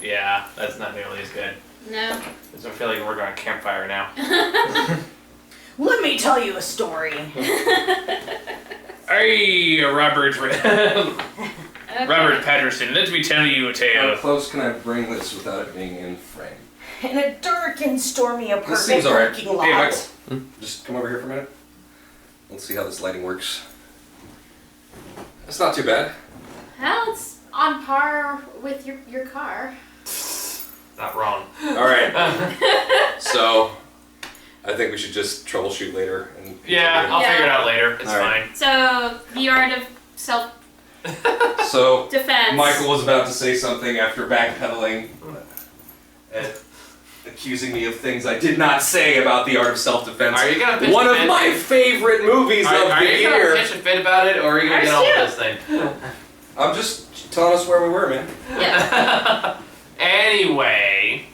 Yeah, that's not nearly as good. No. I just feel like we're going on a campfire now. Let me tell you a story. Hey, Robert Okay. Robert Patterson, let me tell you a How tale. close can I bring this without it being in frame? In a dark and stormy This apartment seems alright. parking lot. Hey, Michael. Just come over here for a minute. Let's see how this lighting works. That's not too bad. Well, it's on par with your car. Not wrong. Alright. So, I think we should just troubleshoot later. And Yeah, I'll figure it out later. It's Alright. fine. So, the art of self-defense. So, Michael was about to say something after backpedaling and accusing me of things I did not say about the art of self-defense. Are you gonna pitch One a of fit? my favorite movies of Are the you year. gonna pitch a fit about it, or are you gonna get on with this thing? I'm just telling us where we were, man. Yeah. Anyway,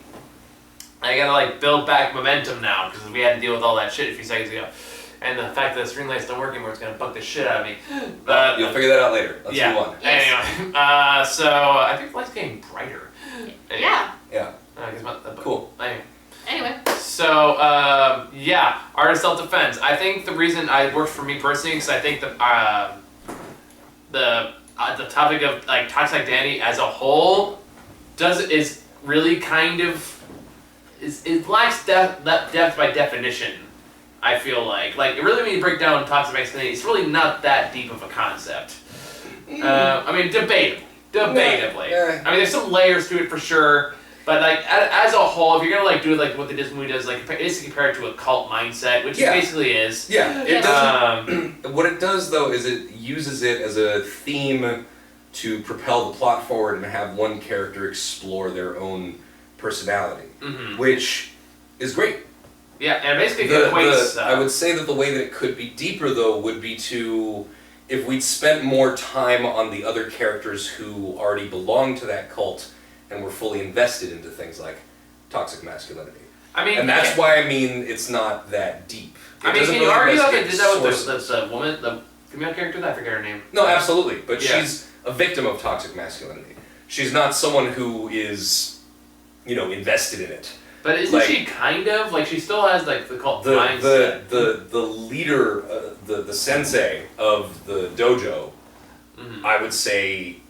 I gotta build back momentum now because we had to deal with all that shit a few seconds ago, and the fact that the string light's not working, where it's gonna bug the shit out of me. But You'll figure that out later. Let's yeah. move on. Yes. Anyway, so I think the light's getting brighter. Anyway, Yeah. Yeah. 'cause Cool. Anyway. Anyway. So, yeah, art of self-defense. I think the reason it worked for me personally is I think the topic of toxic identity as a whole is really kind of it lacks depth by definition. I feel like really when you break down toxic masculinity, it's really not that deep of a concept. I mean, debatably. Yeah. I mean, there's some layers to it for sure. But as a whole, if you're gonna do what the Disney movie does, basically compare it to a cult mindset, which Yeah. it basically is. Yeah. It Yes. doesn't. What it does though is it uses it as a theme to propel the plot forward and have one character explore their own personality, which is great. Yeah, and basically The- equates. I would say that the way that it could be deeper though would be if we'd spent more time on the other characters who already belong to that cult and were fully invested into things like toxic masculinity. I mean, And that's why it's not that deep. It I mean, doesn't can you really argue that they investigate did that with sources. the woman, the female character? I forget her name. No, absolutely. But Yeah. she's a victim of toxic masculinity. She's not someone who is, invested in it. But isn't she kind of she still has the cult mindset? The leader, the sensei of the dojo, I would say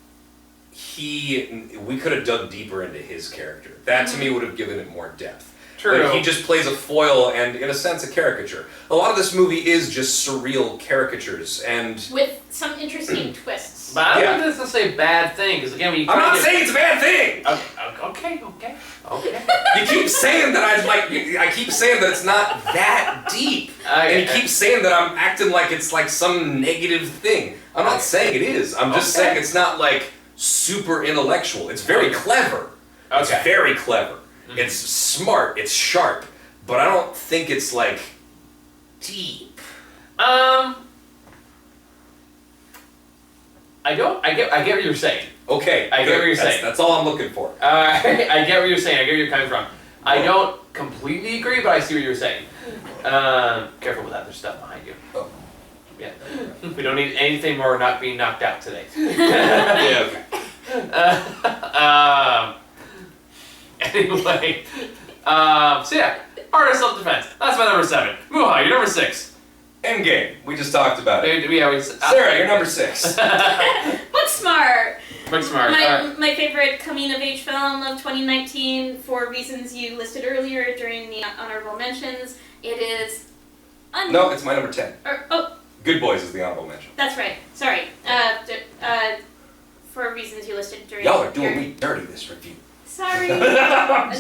we could have dug deeper into his character. That to me would have given it more depth. True. Like, he just plays a foil and, in a sense, a caricature. A lot of this movie is just surreal caricatures, and With some interesting twists. But I don't Yeah. think that's necessarily a bad thing, because again, when you I'm not get- saying it's a bad thing. Okay. You keep saying that I keep saying that it's not that deep, and you keep saying that I'm acting like it's some negative thing. I'm not saying it is. I'm just Okay. saying it's not super intellectual. It's very clever. It's Okay. very clever. It's smart. It's sharp. But I don't think it's deep. I get what you're saying. Okay, I get good. what you're saying. That's all I'm looking for. I get what you're saying. I get where you're coming from. I don't completely agree, but I see what you're saying. Careful with that. There's stuff behind you. Oh. Yeah. We don't need anything more not being knocked out today. Yeah. Anyway. So yeah, art of self-defense. That's my number 7. Muha, you're number 6. Endgame. We just talked about it. Sarah, you're number 6. Booksmart. Booksmart. My favorite coming-of-age film of 2019, for reasons you listed earlier during the honorable mentions. It is... No, it's my number 10. Oh, Good Boys is the honorable mention. that's right. Sorry. for reasons you listed during Y'all are doing me dirty this review. Sorry.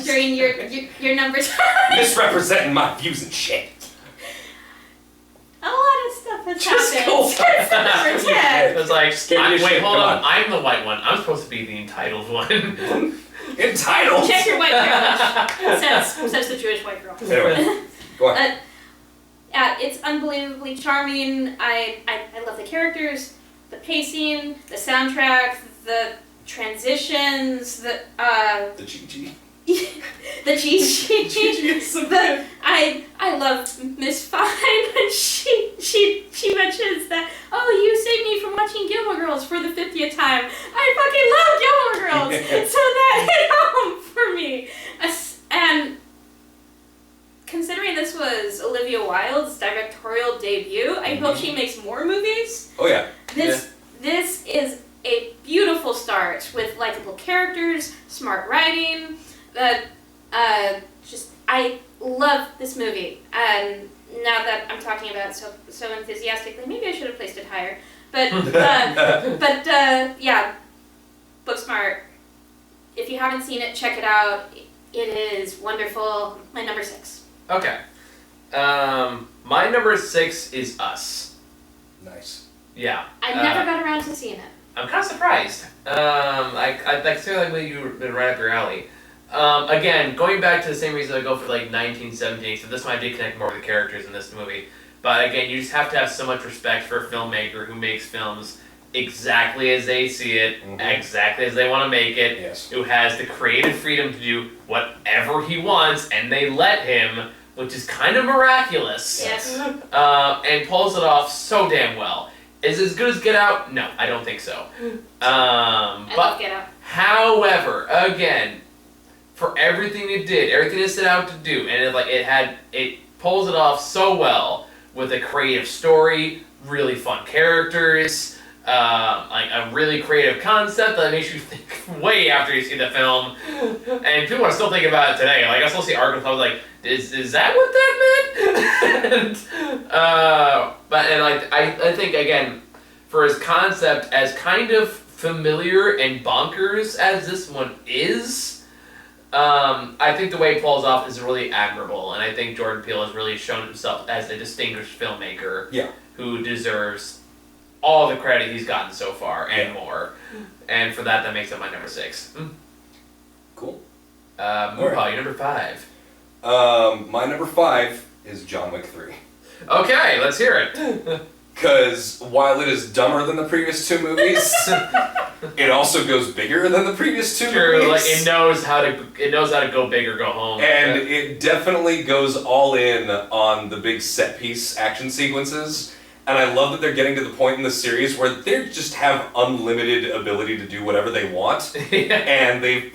During your number 10. Misrepresenting my views and shit. A lot of stuff has Just happened go since number 10. It's like, Scare your wait, shit, hold come on. on. I'm the white one. I'm supposed to be the entitled one. Entitled. Check your white privilege, says the Jewish white girl. Anyway, go on. It's unbelievably charming. I love the characters, the pacing, the soundtrack, the transitions, the Chi-Chi. the cheese. Chi-Chi is so good. I love Miss Fine when she mentions that, oh, you saved me from watching Gilmore Girls for the 50th time. I fucking love Gilmore Girls. So that hit home for me. And considering this was Olivia Wilde's directorial debut, I hope she makes more movies. Oh yeah. This is a beautiful start with likable characters, smart writing. I love this movie. And now that I'm talking about it so enthusiastically, maybe I should have placed it higher. But yeah, Booksmart. If you haven't seen it, check it out. It is wonderful. My number 6. Okay. My number 6 is Us. Nice. Yeah. I never got around to seeing it. I'm kind of surprised. I feel like you've been right up your alley. Again, going back to the same reason I go for like 1917, so this one I did connect more with the characters in this movie. But again, you just have to have so much respect for a filmmaker who makes films exactly as they see it, exactly as they want to make it, who has the creative freedom to do whatever he wants, and they let him, which is kind of miraculous. Yes. And pulls it off so damn well. Is it as good as Get Out? No, I don't think so. I love Get Out. However, again, for everything it did, everything it set out to do, and it pulls it off so well with a creative story, really fun characters, like a really creative concept that makes you think way after you see the film, and people are still thinking about it today. Like I still see articles like, is that what that meant? I think again, for his concept as kind of familiar and bonkers as this one is, I think the way it pulls off is really admirable, and I think Jordan Peele has really shown himself as a distinguished filmmaker who deserves all the credit he's gotten so far and more. And for that makes it my number 6. Cool. Mupa, your number 5. My number 5 is John Wick 3. Okay, let's hear it. Because while it is dumber than the previous 2 movies, it also goes bigger than the previous 2 movies. Like it knows how to go big or go home. And it definitely goes all in on the big set piece action sequences. And I love that they're getting to the point in the series where they just have unlimited ability to do whatever they want. And they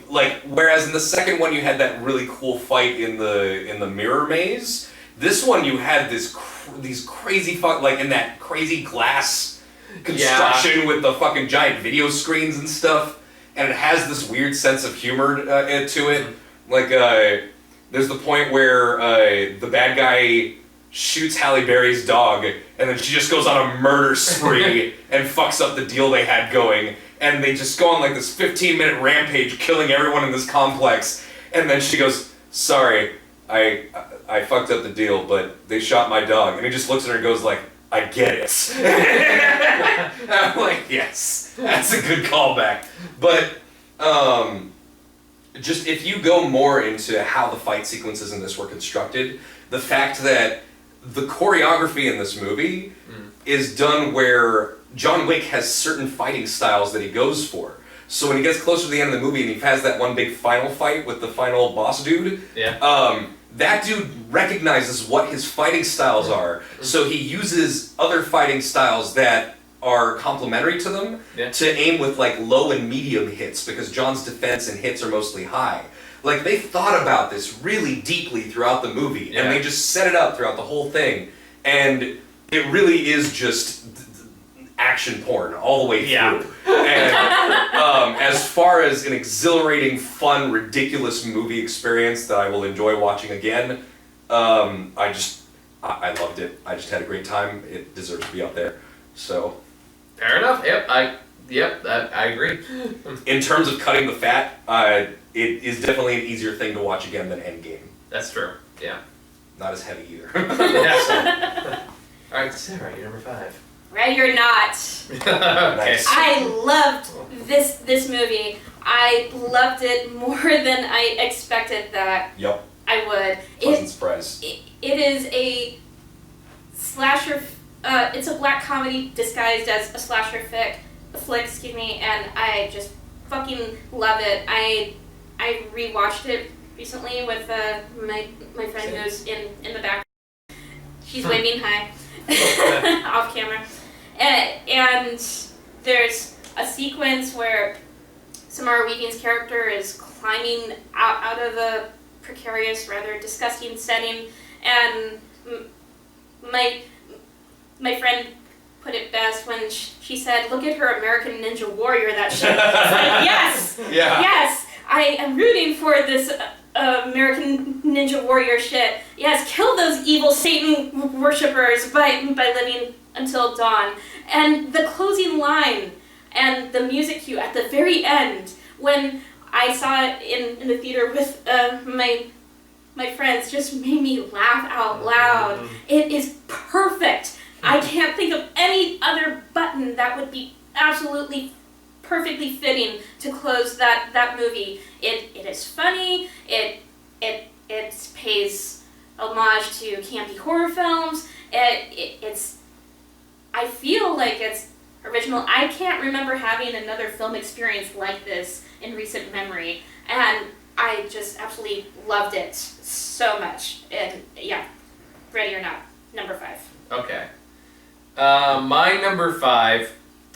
whereas in the second one you had that really cool fight in the mirror maze. This one you had these crazy in that crazy glass construction with the fucking giant video screens and stuff, and it has this weird sense of humor to it. Like there's the point where the bad guy shoots Halle Berry's dog, and then she just goes on a murder spree and fucks up the deal they had going, and they just go on like this 15-minute rampage killing everyone in this complex, and then she goes, sorry, I fucked up the deal, but they shot my dog. And he just looks at her and goes like, I get it. I'm like, yes, that's a good callback. But just if you go more into how the fight sequences in this were constructed, the fact that the choreography in this movie is done where John Wick has certain fighting styles that he goes for. So when he gets closer to the end of the movie and he has that one big final fight with the final boss dude, that dude recognizes what his fighting styles are, so he uses other fighting styles that are complementary to them to aim with like low and medium hits, because John's defense and hits are mostly high. Like they thought about this really deeply throughout the movie, and they just set it up throughout the whole thing, and it really is just action porn all the way through. And as far as an exhilarating, fun, ridiculous movie experience that I will enjoy watching again, I loved it. I just had a great time. It deserves to be up there. So, fair enough. Yep, Yep, I agree. In terms of cutting the fat, it is definitely an easier thing to watch again than Endgame. That's true. Yeah. Not as heavy either. Yes. All right, Sarah, you're number 5. Ready or not, Nice. I loved this movie. I loved it more than I expected that Yep. I would. Pleasant surprise. It is a slasher. It's a black comedy disguised as a slasher flick, excuse me, and I just fucking love it. I rewatched it recently with my friend who's in the back. She's waving hi off camera, and there's a sequence where Samara Weaving's character is climbing out of a precarious, rather disgusting setting, and my friend put it best when she said, "Look at her American Ninja Warrior that shit." It's like, yes, Yeah. yes, I am rooting for this American Ninja Warrior shit. Yes, kill those evil Satan worshippers by living until dawn. And the closing line and the music cue at the very end, when I saw it in the theater with my friends, just made me laugh out loud. It is perfect. I can't think of any other button that would be absolutely perfectly fitting to close that movie. It is funny. It pays homage to campy horror films. It's I feel like it's original. I can't remember having another film experience like this in recent memory, and I just absolutely loved it so much. And yeah, ready or not, number 5. Okay. My number 5,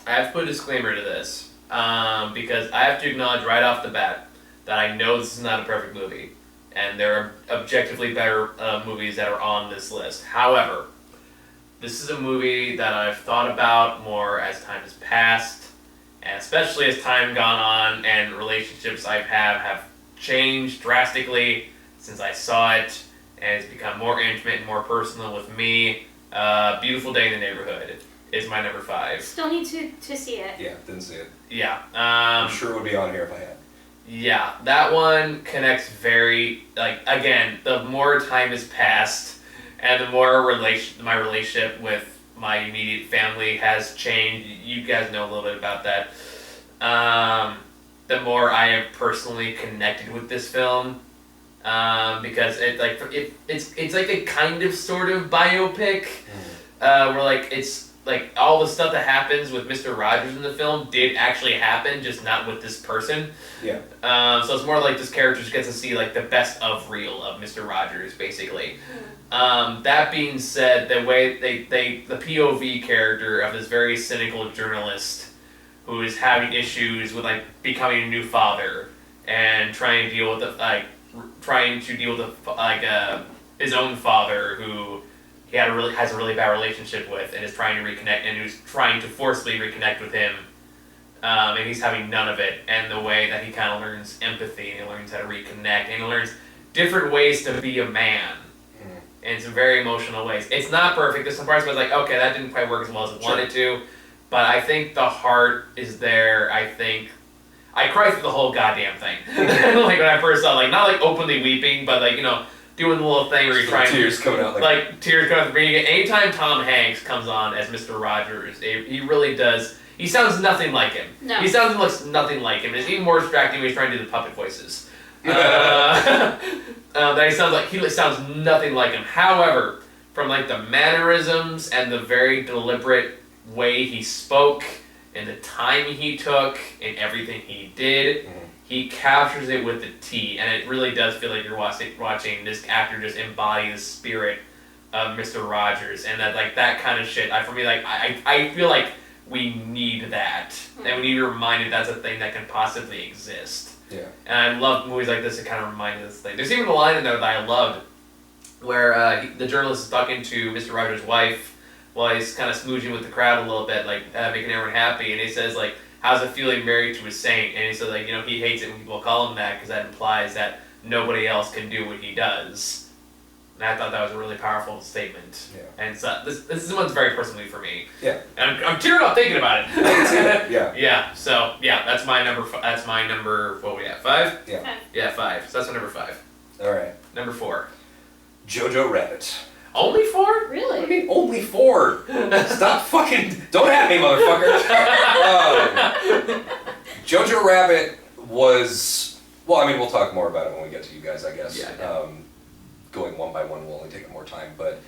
I have to put a disclaimer to this, because I have to acknowledge right off the bat that I know this is not a perfect movie, and there are objectively better movies that are on this list. However, this is a movie that I've thought about more as time has passed, and especially as time gone on and relationships I have changed drastically since I saw it, and it's become more intimate and more personal with me. Beautiful Day in the Neighborhood is my number 5. Still need to see it. Yeah, didn't see it. Yeah. I'm sure it would be on here if I had. Yeah, that one connects very, like, again, the more time has passed and the more my relationship with my immediate family has changed. You guys know a little bit about that. The more I have personally connected with this film, because it's like a kind of sort of biopic, where like it's like all the stuff that happens with Mr. Rogers in the film did actually happen, just not with this person. Yeah. So it's more like this character just gets to see like the best of real of Mr. Rogers, basically. That being said, the way the POV character of this very cynical journalist who is having issues with like becoming a new father and trying to deal with his own father who he has a really bad relationship with and is trying to reconnect, and who's trying to forcibly reconnect with him, and he's having none of it, and the way that he kind of learns empathy and he learns how to reconnect and he learns different ways to be a man in some very emotional ways. It's not perfect. There's some parts where I was like, okay, that didn't quite work as well as it wanted to, but I think the heart is there. I think I cried through the whole goddamn thing. Like when I first saw it, like not like openly weeping, but like, you know, doing the little thing where you're trying tears coming out like tears coming out the beginning. Anytime Tom Hanks comes on as Mr. Rogers, he really does. He sounds nothing like him. No. He looks nothing like him. It's even more distracting when he's trying to do the puppet voices. That he sounds nothing like him. However, from like the mannerisms and the very deliberate way he spoke and the time he took and everything he did, he captures it with the T, and it really does feel like you're watching this actor just embody the spirit of Mr. Rogers, and that kind of shit. For me, I feel like we need that, and we need to be reminded that's a thing that can possibly exist. Yeah. And I love movies like this that kind of remind us this thing. There's even a line in there that I loved, where the journalist is talking to Mr. Rogers' wife while he's kind of smooching with the crowd a little bit, like making everyone happy, and he says like, how's it feeling married to a saint? And he said, like, you know, he hates it when people call him that because that implies that nobody else can do what he does. And I thought that was a really powerful statement. Yeah. And so this one's very personally for me. Yeah. And I'm tearing up thinking about it. I can see that. Yeah. Yeah. So yeah, that's my number. That's my number. What we at 5? Yeah. Yeah, 5. So that's my number 5. All right. Number 4. Jojo Rabbit. Only 4? What do you Really? mean only 4? Stop fucking... Don't at me, motherfucker. Jojo Rabbit was... Well, I mean, we'll talk more about it when we get to you guys, I guess. Yeah. Going one by one will only take more time. But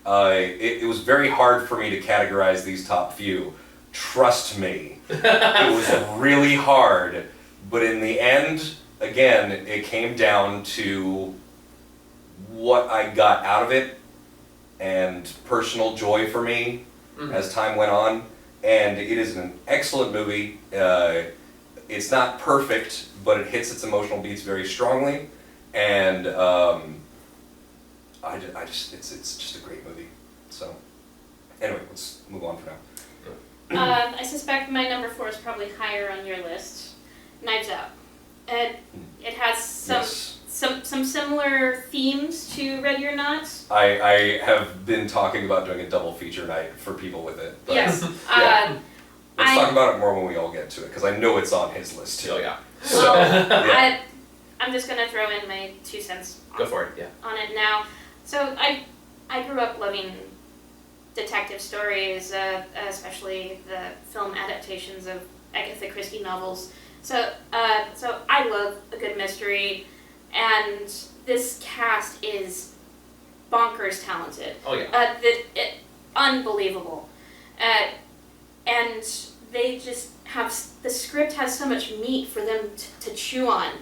it was very hard for me to categorize these top few. Trust me. It was really hard. But in the end, again, it came down to what I got out of it and personal joy for me as time went on. And it is an excellent movie. It's not perfect, but it hits its emotional beats very strongly. And it's just a great movie. So anyway, let's move on for now. I suspect my number 4 is probably higher on your list. Knives Out. It has some similar themes to Ready or Not. I have been talking about doing a double feature night for people with it. But Yes. yeah. Let's talk about it more when we all get to it, because I know it's on his list too. Oh yeah. So, yeah. I'm just gonna throw in my 2 cents. Go for it. Yeah. On it now. So I grew up loving detective stories, especially the film adaptations of Agatha Christie novels. So I love a good mystery, and this cast is bonkers talented. Oh yeah. Unbelievable, and they just have the script has so much meat for them to chew on,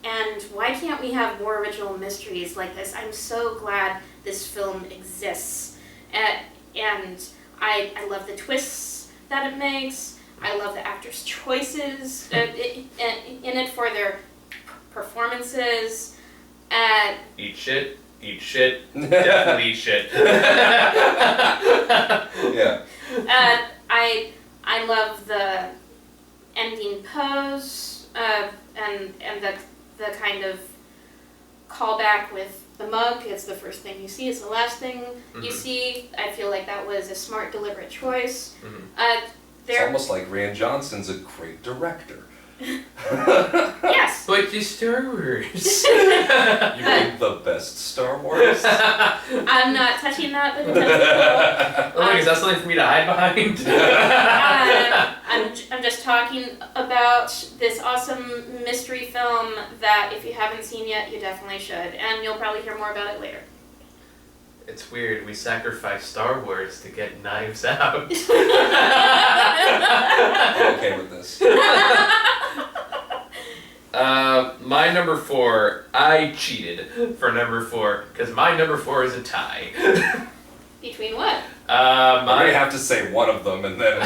and why can't we have more original mysteries like this? I'm so glad this film exists, and I love the twists that it makes. I love the actors' choices in it for their performances. Eat shit. Definitely eat shit. Yeah. I love the ending pose and the kind of callback with the mug. It's the first thing you see. It's the last thing you see. I feel like that was a smart, deliberate choice. It's almost like Rian Johnson's a great director. Yes. But you Star Wars. You made the best Star Wars. I'm not touching that with a 10 Oh, is that something for me to hide behind? I'm just talking about this awesome mystery film that if you haven't seen yet, you definitely should, and you'll probably hear more about it later. It's weird. We sacrificed Star Wars to get Knives Out. I'm okay with this. My number 4, I cheated for number 4 because my number 4 is a tie. Between what? I'm gonna have to say one of them and then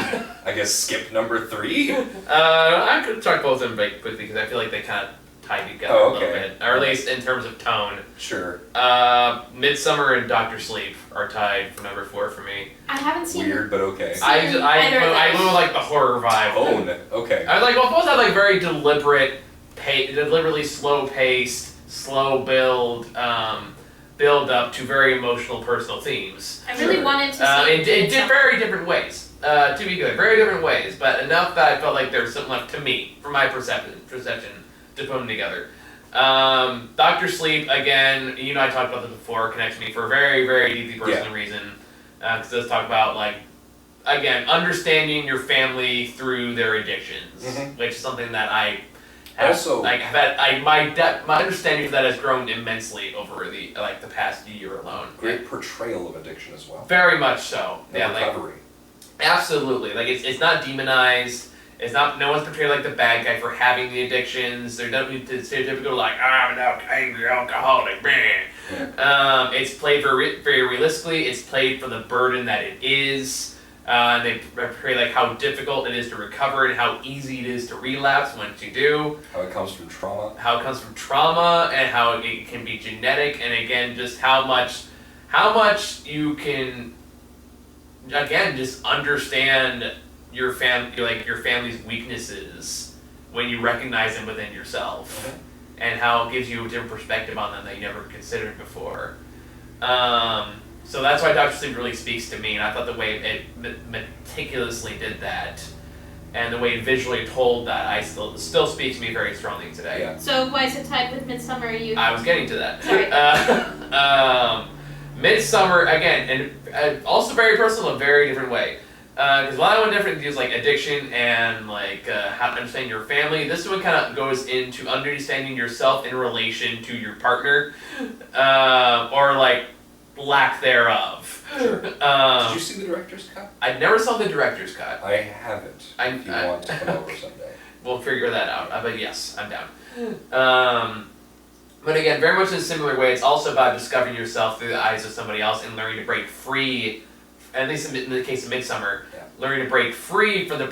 I guess skip number 3. I could talk both of them very quickly because I feel like they kind of tie together a little bit, or at least in terms of tone. Sure. Midsummer and Doctor Sleep are tied for number 4 for me. I haven't seen. Weird, but okay. I love like the horror vibe. Tone. Okay. I like both have like very deliberately slow paced, slow build up to very emotional personal themes. I really wanted to see. In very different ways. To be good, very different ways, but enough that I felt like there's something left to me, from my perception, to put them together. Doctor Sleep, again, you know I talked about this before, connects me for a very, very deeply personal reason. Because it does talk about, like, again, understanding your family through their addictions, which is something that I have, Also, my understanding of that has grown immensely over the past year alone. great portrayal of addiction as well. Very much so. And recovery. Absolutely. Like it's not demonized. It's not. No one's portrayed like the bad guy for having the addictions. They're not stereotypical like I'm an angry alcoholic man. Yeah. It's played very realistically. It's played for the burden that it is. And they portray like how difficult it is to recover and how easy it is to relapse once you do. How it comes from trauma. How it comes from trauma and how it can be genetic, and again just how much you can again just understand your family's weaknesses when you recognize them within yourself. and how it gives you a different perspective on them that you never considered before. So that's why Dr. Sleep really speaks to me, and I thought the way it meticulously did that, and the way it visually told that, still speaks to me very strongly today. Yeah. So why is it tied with Midsummer? I was getting to that. Sorry. Midsummer, again, and also very personal in a very different way. Because while that one definitely deals like addiction and like how to understand your family, this one kind of goes into understanding yourself in relation to your partner, or like lack thereof. Sure. Did you see the director's cut? I never saw the director's cut. I haven't. If you want to come over someday. We'll figure that out. But yes, I'm down. But again, very much in a similar way, it's also about discovering yourself through the eyes of somebody else and learning to break free, at least in the case of Midsummer, learning to break free from the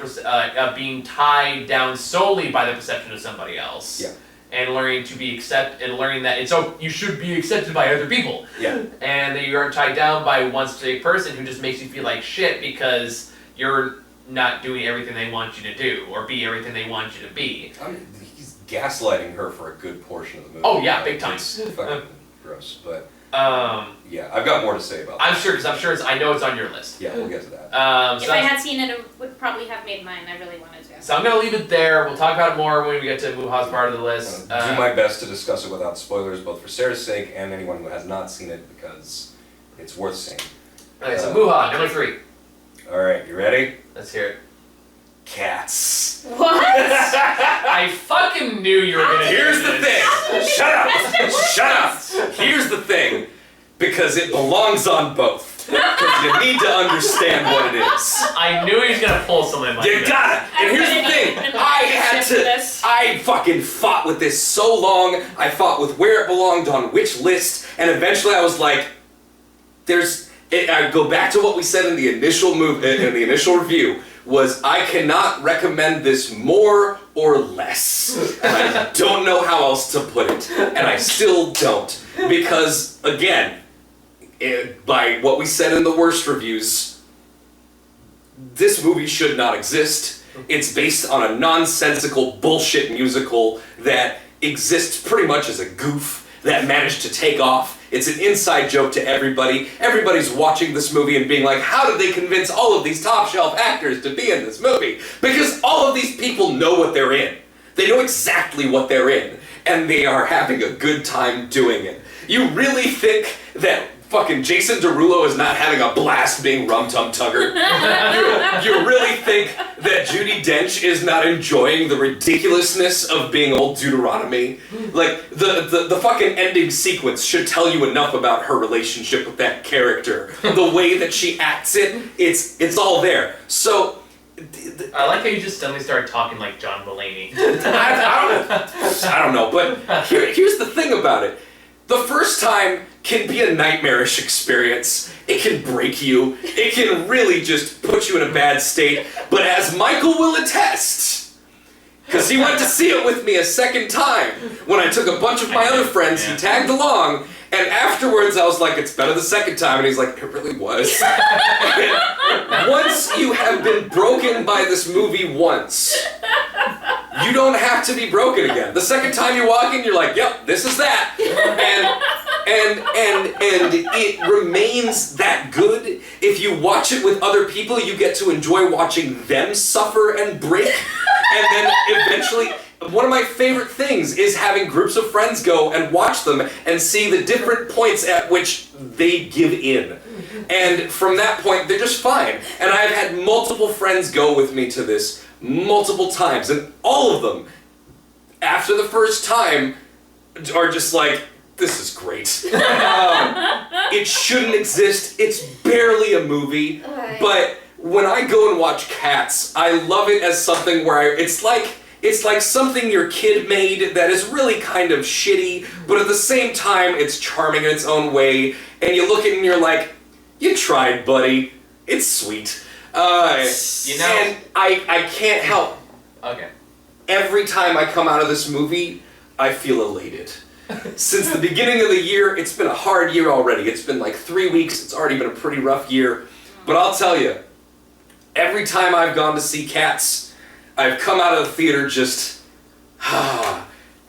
of being tied down solely by the perception of somebody else. Yeah. And learning to be and learning that you should be accepted by other people. Yeah. And that you aren't tied down by one specific person who just makes you feel like shit because you're not doing everything they want you to do or be everything they want you to be. I mean, he's gaslighting her for a good portion of the movie. Oh yeah, big time. It's fucking gross, but yeah, I've got more to say about that. I know it's on your list. Yeah, we'll get to that. If I had seen it, it would probably have made mine. I really wanted to. So I'm gonna leave it there. We'll talk about it more when we get to Muha's part of the list. Do my best to discuss it without spoilers, both for Sarah's sake and anyone who has not seen it, because it's worth seeing. Okay, so Muha, number 3. All right, you ready? Let's hear it. Cats. What? I fucking knew you were gonna. Here's do the this. thing. Shut up. Shut up. Here's the thing. Because it belongs on both. Because you need to understand what it is. I knew he was gonna pull something like You this. got it. And here's the thing. I fucking fought with this so long. I fought with where it belonged on which list, and eventually I was like, I go back to what we said in the initial review. Was I cannot recommend this more or less. And I don't know how else to put it. And I still don't. Because, again, by what we said in the worst reviews, this movie should not exist. It's based on a nonsensical bullshit musical that exists pretty much as a goof that managed to take off. It's an inside joke to everybody. Everybody's watching this movie and being like, how did they convince all of these top shelf actors to be in this movie? Because all of these people know what they're in. They know exactly what they're in. And they are having a good time doing it. You really think that fucking Jason Derulo is not having a blast being Rum Tum Tugger? You really think that Judi Dench is not enjoying the ridiculousness of being old Deuteronomy? Like, the fucking ending sequence should tell you enough about her relationship with that character. The way that she acts it's all there. So, I like how you just suddenly started talking like John Mulaney. I don't know, but here's the thing about it. The first time can be a nightmarish experience. It can break you. It can really just put you in a bad state. But as Michael will attest, because he went to see it with me a second time, when I took a bunch of my other friends, he tagged along, and afterwards I was like, it's better the second time, and he's like, it really was. Once you have been broken by this movie once, you don't have to be broken again. The second time you walk in, you're like, yep, this is that. And it remains that good. If you watch it with other people, you get to enjoy watching them suffer and break. And then eventually, one of my favorite things is having groups of friends go and watch them and see the different points at which they give in. And from that point, they're just fine. And I've had multiple friends go with me to this multiple times, and all of them, after the first time, are just like, this is great. It shouldn't exist. It's barely a movie. But when I go and watch Cats, I love it as something where it's like something your kid made that is really kind of shitty, but at the same time, it's charming in its own way. And you look at it and you're like, you tried, buddy. It's sweet. And I can't help. Okay. Every time I come out of this movie, I feel elated. Since the beginning of the year, it's been a hard year already. It's been like 3 weeks. It's already been a pretty rough year. But I'll tell you, every time I've gone to see Cats, I've come out of the theater just,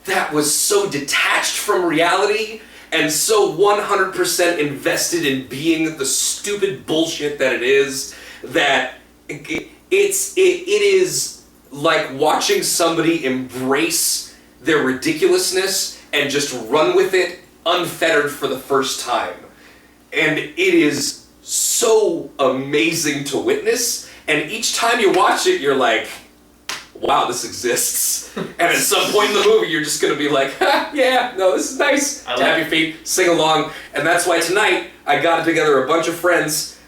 that was so detached from reality and so 100% invested in being the stupid bullshit that it is, that it is like watching somebody embrace their ridiculousness and just run with it unfettered for the first time. And it is so amazing to witness, and each time you watch it, you're like, wow, this exists. And at some point in the movie, you're just gonna be like, ha, yeah, no, this is nice. Tap your feet, sing along. And that's why tonight, I got together a bunch of friends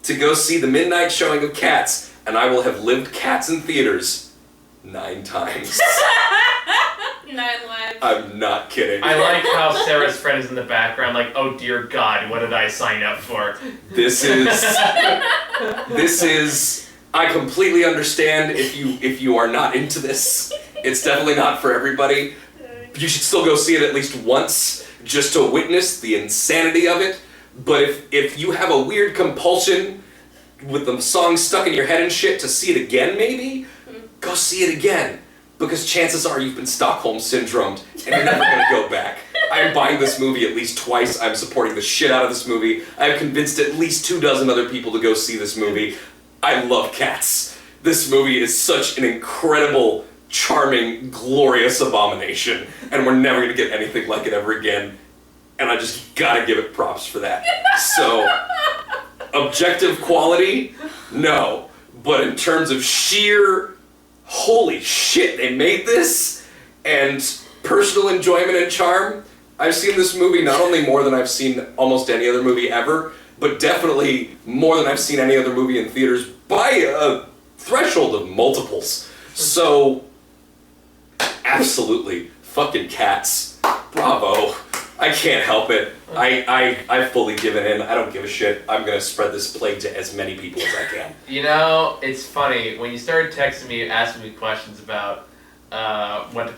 to go see the midnight showing of Cats, and I will have lived Cats in theaters 9 times. 9 lives. I'm not kidding. I like how Sarah's friend is in the background, like, oh dear God, what did I sign up for? This is, I completely understand if you are not into this. It's definitely not for everybody. You should still go see it at least once, just to witness the insanity of it. But if you have a weird compulsion with the song stuck in your head and shit to see it again maybe, go see it again. Because chances are you've been Stockholm syndromed and you're never gonna go back. I'm buying this movie at least twice. I'm supporting the shit out of this movie. I've convinced at least 24 other people to go see this movie. I love Cats. This movie is such an incredible, charming, glorious abomination, and we're never gonna get anything like it ever again. And I just gotta give it props for that. So, objective quality, no. But in terms of sheer, holy shit, they made this, and personal enjoyment and charm, I've seen this movie not only more than I've seen almost any other movie ever, but definitely more than I've seen any other movie in theaters by a threshold of multiples. So, absolutely, fucking Cats. Bravo. I can't help it. I've fully given in. I don't give a shit. I'm gonna spread this plague to as many people as I can. You know, it's funny, when you started texting me, asking me questions about what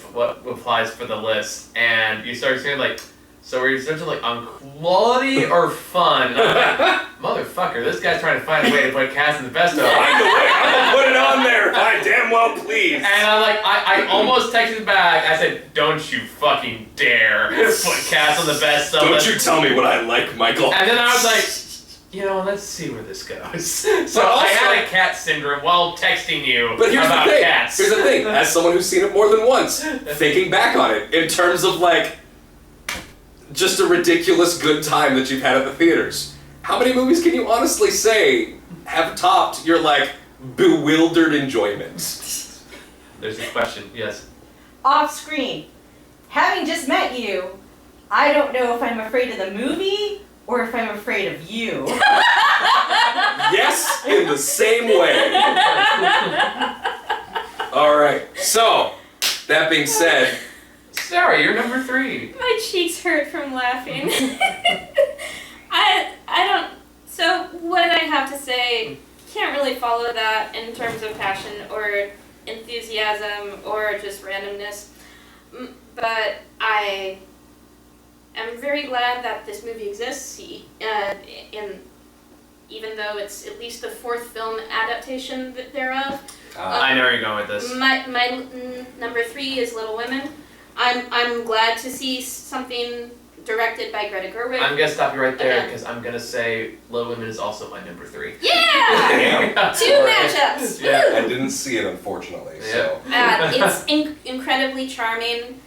applies for the list, and you started saying like, so are you searching like on quality or fun? I'm like, motherfucker, this guy's trying to find a way to put Cats in the best of. Find a way, I'm gonna put it on there. I damn well please. And I'm like, I almost texted back. I said, don't you fucking dare put Cats on the best of. Don't you tell me what I like, Michael. And then I was like, you know, let's see where this goes. So also, I had a cat syndrome while texting you but here's about the thing. cats. Here's the thing. As someone who's seen it more than once, thinking back on it, in terms of like, just a ridiculous good time that you've had at the theaters. How many movies can you honestly say have topped your like bewildered enjoyment? There's a question, yes. Off screen. Having just met you, I don't know if I'm afraid of the movie or if I'm afraid of you. Yes, in the same way. Alright, so, that being said, Sarah, you're number 3. My cheeks hurt from laughing. I don't. So what I have to say, can't really follow that in terms of passion or enthusiasm or just randomness. But I am very glad that this movie exists. In even though it's at least the 4th film adaptation thereof. I know where you're going with this. My number 3 is Little Women. I'm glad to see something directed by Greta Gerwig. I'm gonna stop you right there because I'm gonna say Little Women is also my number 3. Yeah! 2 matchups! Yeah. I didn't see it unfortunately, so. It's incredibly charming.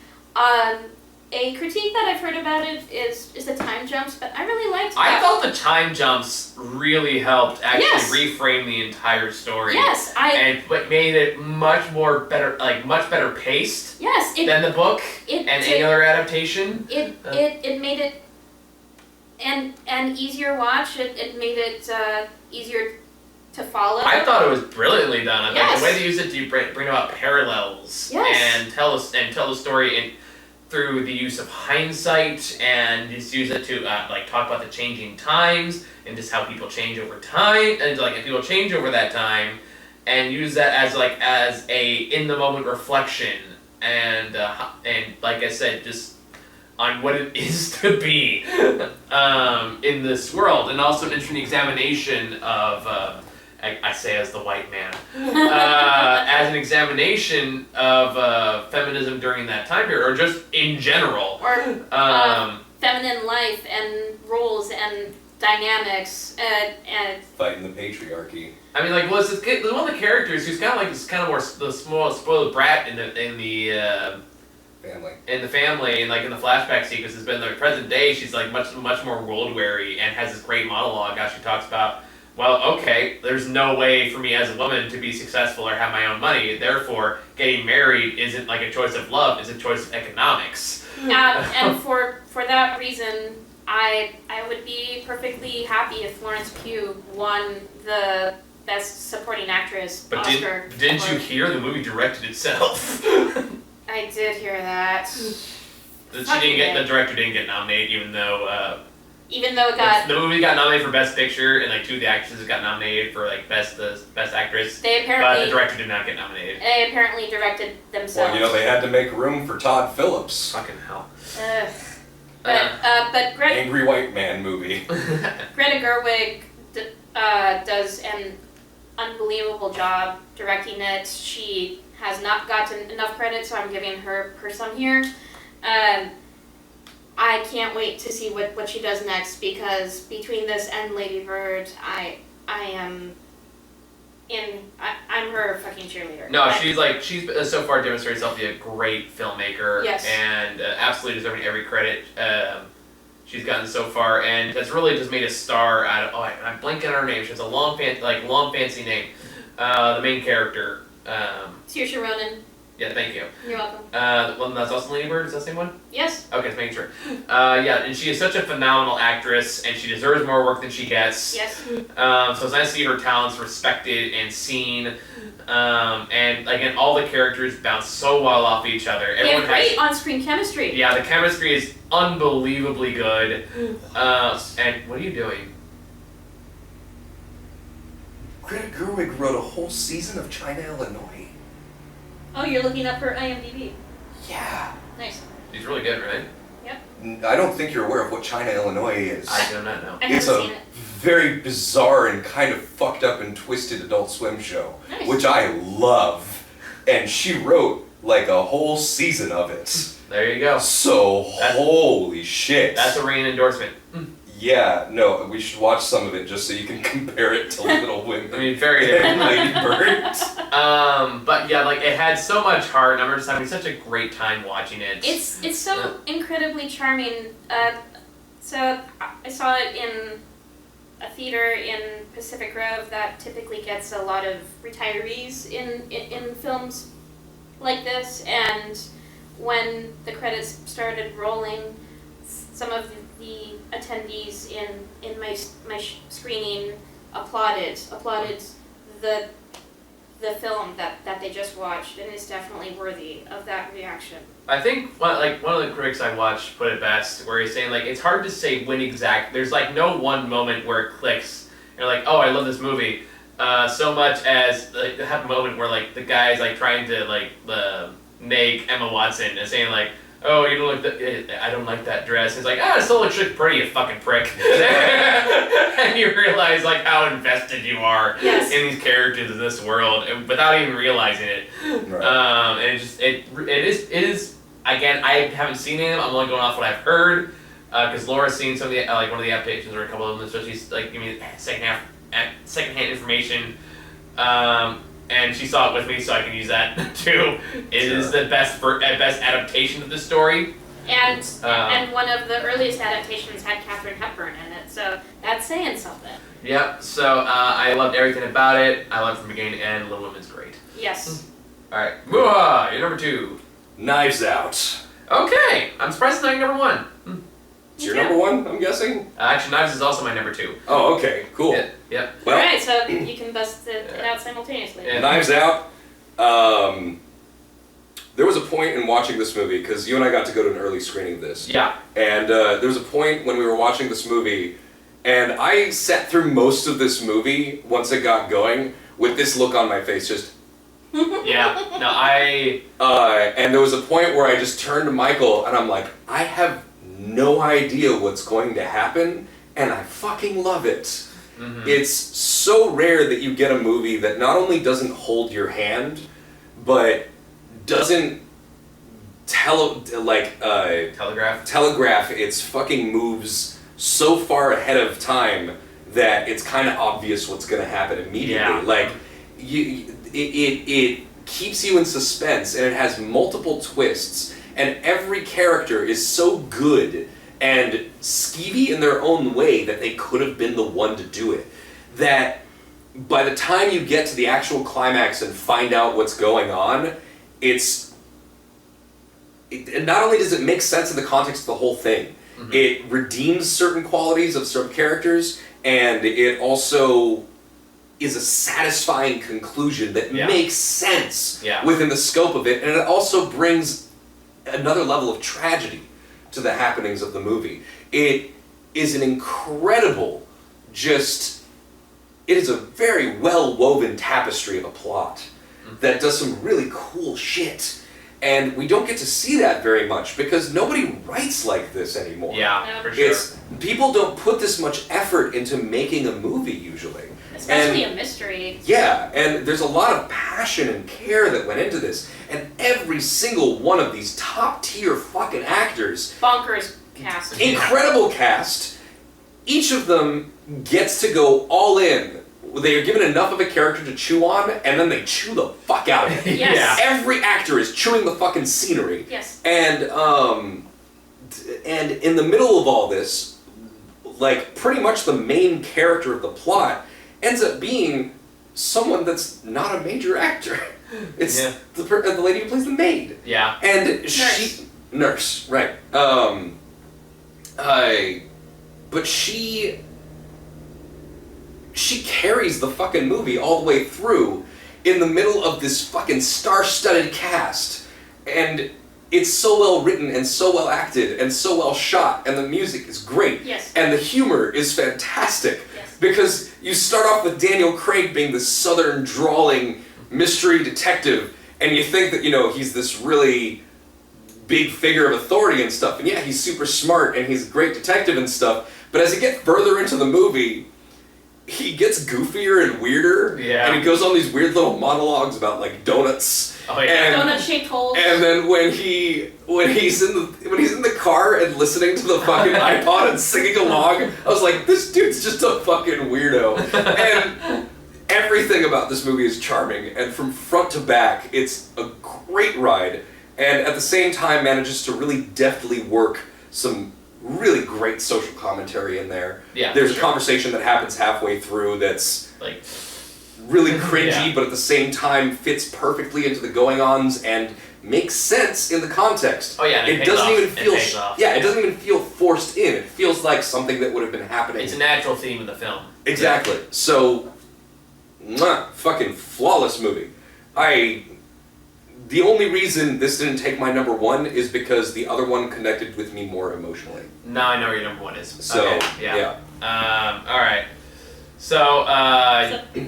A critique that I've heard about it is the time jumps, but I really liked that. I thought the time jumps really helped actually Yes. reframe the entire story. Yes, and it made it much better paced yes, than the book and any other adaptation. It made it an easier watch. It made it easier to follow. I thought it was brilliantly done. I think Yes. the way they used it to bring about parallels Yes. and tell the story through the use of hindsight, and just use it to like talk about the changing times and just how people change over time, and like if people change over that time, and use that as a in the moment reflection, and like I said, just on what it is to be in this world, and also an interesting examination of I say as the white man, as an examination of feminism during that time period, or just in general. Or feminine life and roles and dynamics and Fighting the patriarchy. I mean, like, was one of the characters who's kind of like this kind of more the small spoiled brat in the family, and like in the flashback sequence has been the present day. She's like much more world weary and has this great monologue. How she talks about, well, okay, there's no way for me as a woman to be successful or have my own money. Therefore, getting married isn't like a choice of love; it's a choice of economics. and for that reason, I would be perfectly happy if Florence Pugh won the Best Supporting Actress Oscar. Didn't you hear the movie directed itself? I did hear that. The director didn't get nominated, even though it got the movie got nominated for Best Picture, and like two of the actresses got nominated for like best actress. But the director did not get nominated. They apparently directed themselves. Well, they had to make room for Todd Phillips. Fucking hell. But Angry White Man movie. Greta Gerwig does an unbelievable job directing it. She has not gotten enough credit, so I'm giving her some here. I can't wait to see what she does next, because between this and Lady Bird, I'm her fucking cheerleader. No, she's so far demonstrated herself to be a great filmmaker. Yes. And absolutely deserving every credit she's gotten so far, and has really just made a star out of. I'm blanking on her name. She has a long fancy name. The main character. Saoirse Ronan. Yeah, thank you. You're welcome. The one that's also Lady Bird, is that the same one? Yes. Okay, just making sure. Yeah, and she is such a phenomenal actress, and she deserves more work than she gets. Yes. So it's nice to see her talents respected and seen. And again, all the characters bounce so well off each other. They have great on-screen chemistry. Yeah, the chemistry is unbelievably good. And what are you doing? Greta Gerwig wrote a whole season of China, Illinois. Oh, you're looking up her IMDb. Yeah. Nice. She's really good, right? Yep. I don't think you're aware of what China, Illinois is. I do not know. I It's haven't a seen it. very bizarre and kind of fucked up and twisted Adult Swim show, Nice. which I love. And she wrote like a whole season of it. There you go. So, holy shit. That's a ringing endorsement. Yeah, no, we should watch some of it just so you can compare it to Little Women. I mean, very different. Lady Bird. But yeah, like it had so much heart, and I remember just having such a great time watching it. It's so incredibly charming. So I saw it in a theater in Pacific Grove that typically gets a lot of retirees in films like this, and when the credits started rolling, some of the attendees in my screening applauded the film that they just watched, and it's definitely worthy of that reaction. I think one of the critics I watched put it best, where he's saying like it's hard to say when exact. There's like no one moment where it clicks. You're like, oh, I love this movie, so much as like that moment where like the guy's like trying to like make Emma Watson and saying like, oh, you don't I don't like that dress. It's like, it still looks pretty, you fucking prick. And you realize like how invested you are Yes. in these characters in this world, and without even realizing it. Right. And it is again, I haven't seen any of them. I'm only going off what I've heard, because Laura's seen some of the one of the adaptations or a couple of them, so she's like giving me secondhand information. And she saw it with me, so I can use that too. It is the best adaptation of the story. And one of the earliest adaptations had Katharine Hepburn in it, so that's saying something. Yep. So I loved everything about it. I loved it from beginning to end. Little Women's great. Yes. All right, Mua, you're number 2. Knives Out. Okay, I'm surprised it's not your number 1. It's your number 1, I'm guessing? Actually, Knives is also my number 2. Oh, okay, cool. Yep. Well, Alright, so you can bust it out simultaneously. Yeah. Knives Out. There was a point in watching this movie, because you and I got to go to an early screening of this. Yeah. And there was a point when we were watching this movie, and I sat through most of this movie once it got going with this look on my face, just. Yeah. No, And there was a point where I just turned to Michael, and I'm like, I have no idea what's going to happen, and I fucking love it. Mm-hmm. It's so rare that you get a movie that not only doesn't hold your hand, but doesn't telegraph its fucking moves so far ahead of time that it's kind of obvious what's going to happen immediately. Yeah. Like, it keeps you in suspense, and it has multiple twists, and every character is so good and skeevy in their own way that they could have been the one to do it, that by the time you get to the actual climax and find out what's going on, and not only does it make sense in the context of the whole thing, mm-hmm. it redeems certain qualities of certain characters, and it also is a satisfying conclusion that makes sense within the scope of it, and it also brings another level of tragedy to the happenings of the movie. It is an incredible, it is a very well-woven tapestry of a plot that does some really cool shit. And we don't get to see that very much because nobody writes like this anymore. Yeah, for sure. People don't put this much effort into making a movie usually. Especially a mystery. Yeah, and there's a lot of passion and care that went into this. And every single one of these top tier fucking actors. Bonkers cast. Incredible cast. Each of them gets to go all in. They are given enough of a character to chew on, and then they chew the fuck out of it. Yes. Every actor is chewing the fucking scenery. Yes. And in the middle of all this, like, pretty much the main character of the plot ends up being someone that's not a major actor. It's the lady who plays the maid. Yeah. And Nurse, right. But she carries the fucking movie all the way through in the middle of this fucking star-studded cast. And it's so well written and so well acted and so well shot, and the music is great. Yes. And the humor is fantastic. Yes. Because you start off with Daniel Craig being this southern drawling mystery detective, and you think that, he's this really big figure of authority and stuff. And yeah, he's super smart and he's a great detective and stuff. But as you get further into the movie, he gets goofier and weirder, and he goes on these weird little monologues about like donuts. Oh yeah, donut-shaped holes. And then when he's in the car and listening to the fucking iPod and singing along, I was like, this dude's just a fucking weirdo. And everything about this movie is charming, and from front to back, it's a great ride, and at the same time manages to really deftly work some really great social commentary in there. Yeah, there's a conversation that happens halfway through that's like really cringy, but at the same time fits perfectly into the going-ons and makes sense in the context. Oh yeah, and it doesn't even feel it doesn't even feel forced in. It feels like something that would have been happening. It's a natural theme of the film. Exactly. Yeah. So, fucking flawless movie. The only reason this didn't take my number one is because the other one connected with me more emotionally. Now I know where your number one is. So, yeah. All right. So,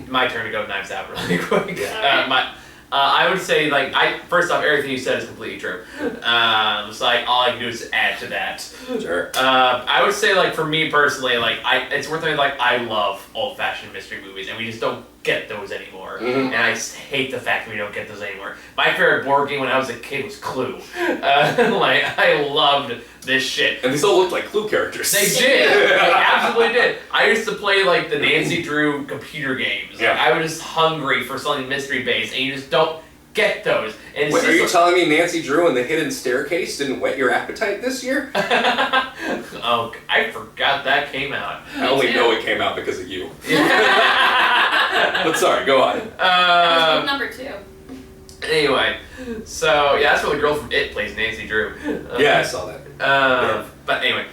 my turn to go Knives Out really quick. I would say, first off, everything you said is completely true. So, all I can do is add to that. Sure. I would say, for me personally, it's worth noting, I love old-fashioned mystery movies, and we just don't get those anymore. Mm-hmm. And I just hate the fact that we don't get those anymore. My favorite board game when I was a kid was Clue. I loved this shit. And these all looked like Clue characters. They did. They absolutely did. I used to play the Nancy Drew computer games. I was just hungry for something mystery-based, and you just don't get those. And it's Wait, are you telling me Nancy Drew and the Hidden Staircase didn't whet your appetite this year? Oh, I forgot that came out. I only know it came out because of you. But sorry, go on. Number 2. Anyway, so that's where the girl from It plays Nancy Drew. Yeah, I saw that. But anyway,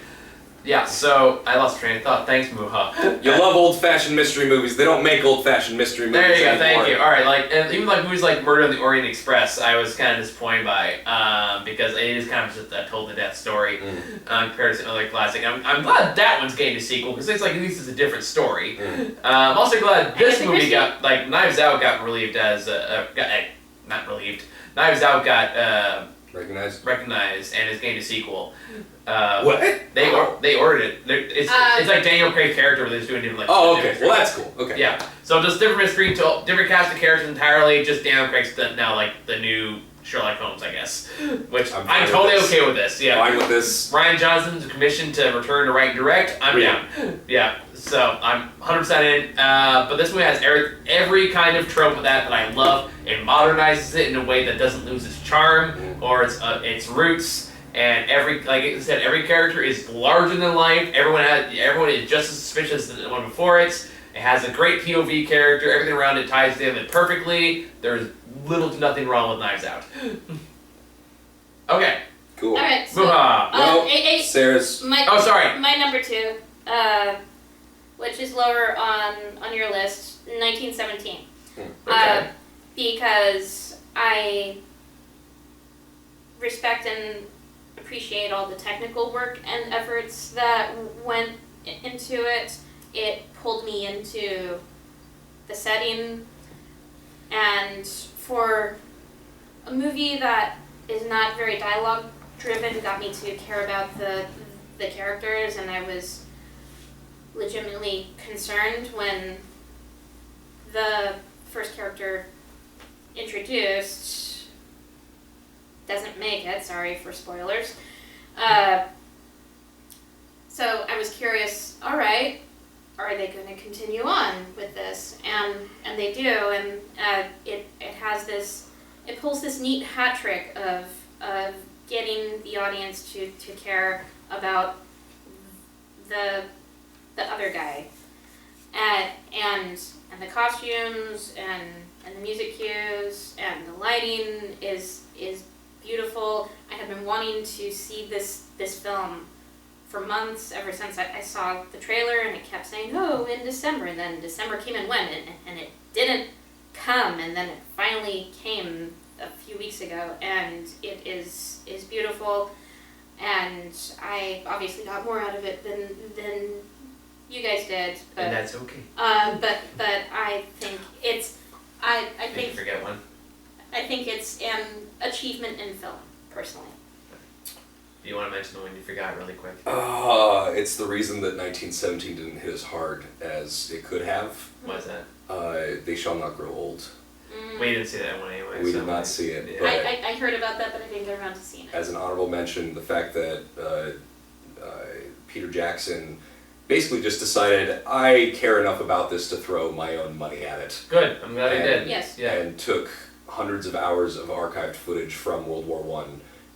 so I lost train of thought. Thanks, Muha. You love old-fashioned mystery movies. They don't make old-fashioned mystery movies There you go, anymore. thank you. Alright, and even movies like Murder on the Orient Express, I was kind of disappointed by, because it is kind of just a told-to-death story, compared to another classic. I'm glad that one's getting a sequel, because it's at least it's a different story. I'm also glad this movie got, Knives Out got relieved as, not relieved, Knives Out got, Recognized? Recognized, and it's getting a sequel. What? They ordered it. It's like Daniel Craig's character, where they're just doing different. Like, Oh, okay. different Well, that's cool. Okay. Yeah. So just different screen, different cast of characters entirely. Just Daniel Craig's now like the new Sherlock Holmes, I guess. Which I'm totally okay with this. Yeah. Fine with this. Ryan Johnson's commissioned to return to write and direct. I'm down. Yeah. So I'm 100% in. But this movie has every kind of trope of that I love. It modernizes it in a way that doesn't lose its charm or its roots. And like I said, every character is larger than life. Everyone is just as suspicious as the one before it. It has a great POV character. Everything around it ties together perfectly. There's little to nothing wrong with Knives Out. Okay. Cool. All right. So, Well, Sarah's. sorry. My number 2, which is lower on your list, 1917. Okay. Because I respect and appreciate all the technical work and efforts that went into it. It pulled me into the setting, and for a movie that is not very dialogue driven, got me to care about the characters, and I was legitimately concerned when the first character introduced doesn't make it. Sorry for spoilers. So I was curious, all right, are they going to continue on with this? And they do, and it has this, it pulls this neat hat trick of getting the audience to care about the other guy, and the costumes and the music cues and the lighting is beautiful. I have been wanting to see this film for months, ever since I saw the trailer, and it kept saying, oh, in December, and then December came and went, and it didn't come, and then it finally came a few weeks ago, and it is beautiful, and I obviously got more out of it than you guys did, but And that's okay. but I think it's I Did think you forget one? I think it's an achievement in film, personally. Do you want to mention the one you forgot really quick? It's the reason that 1917 didn't hit as hard as it could have. Why is that? They Shall Not Grow Old. We didn't see that one anyway. We so did not see it. Yeah. But I heard about that, but I didn't get around to seeing it. as an honorable mention, the fact that Peter Jackson basically just decided, I care enough about this to throw my own money at it. Good. I'm glad he did. Yes. Yeah. And took hundreds of hours of archived footage from World War I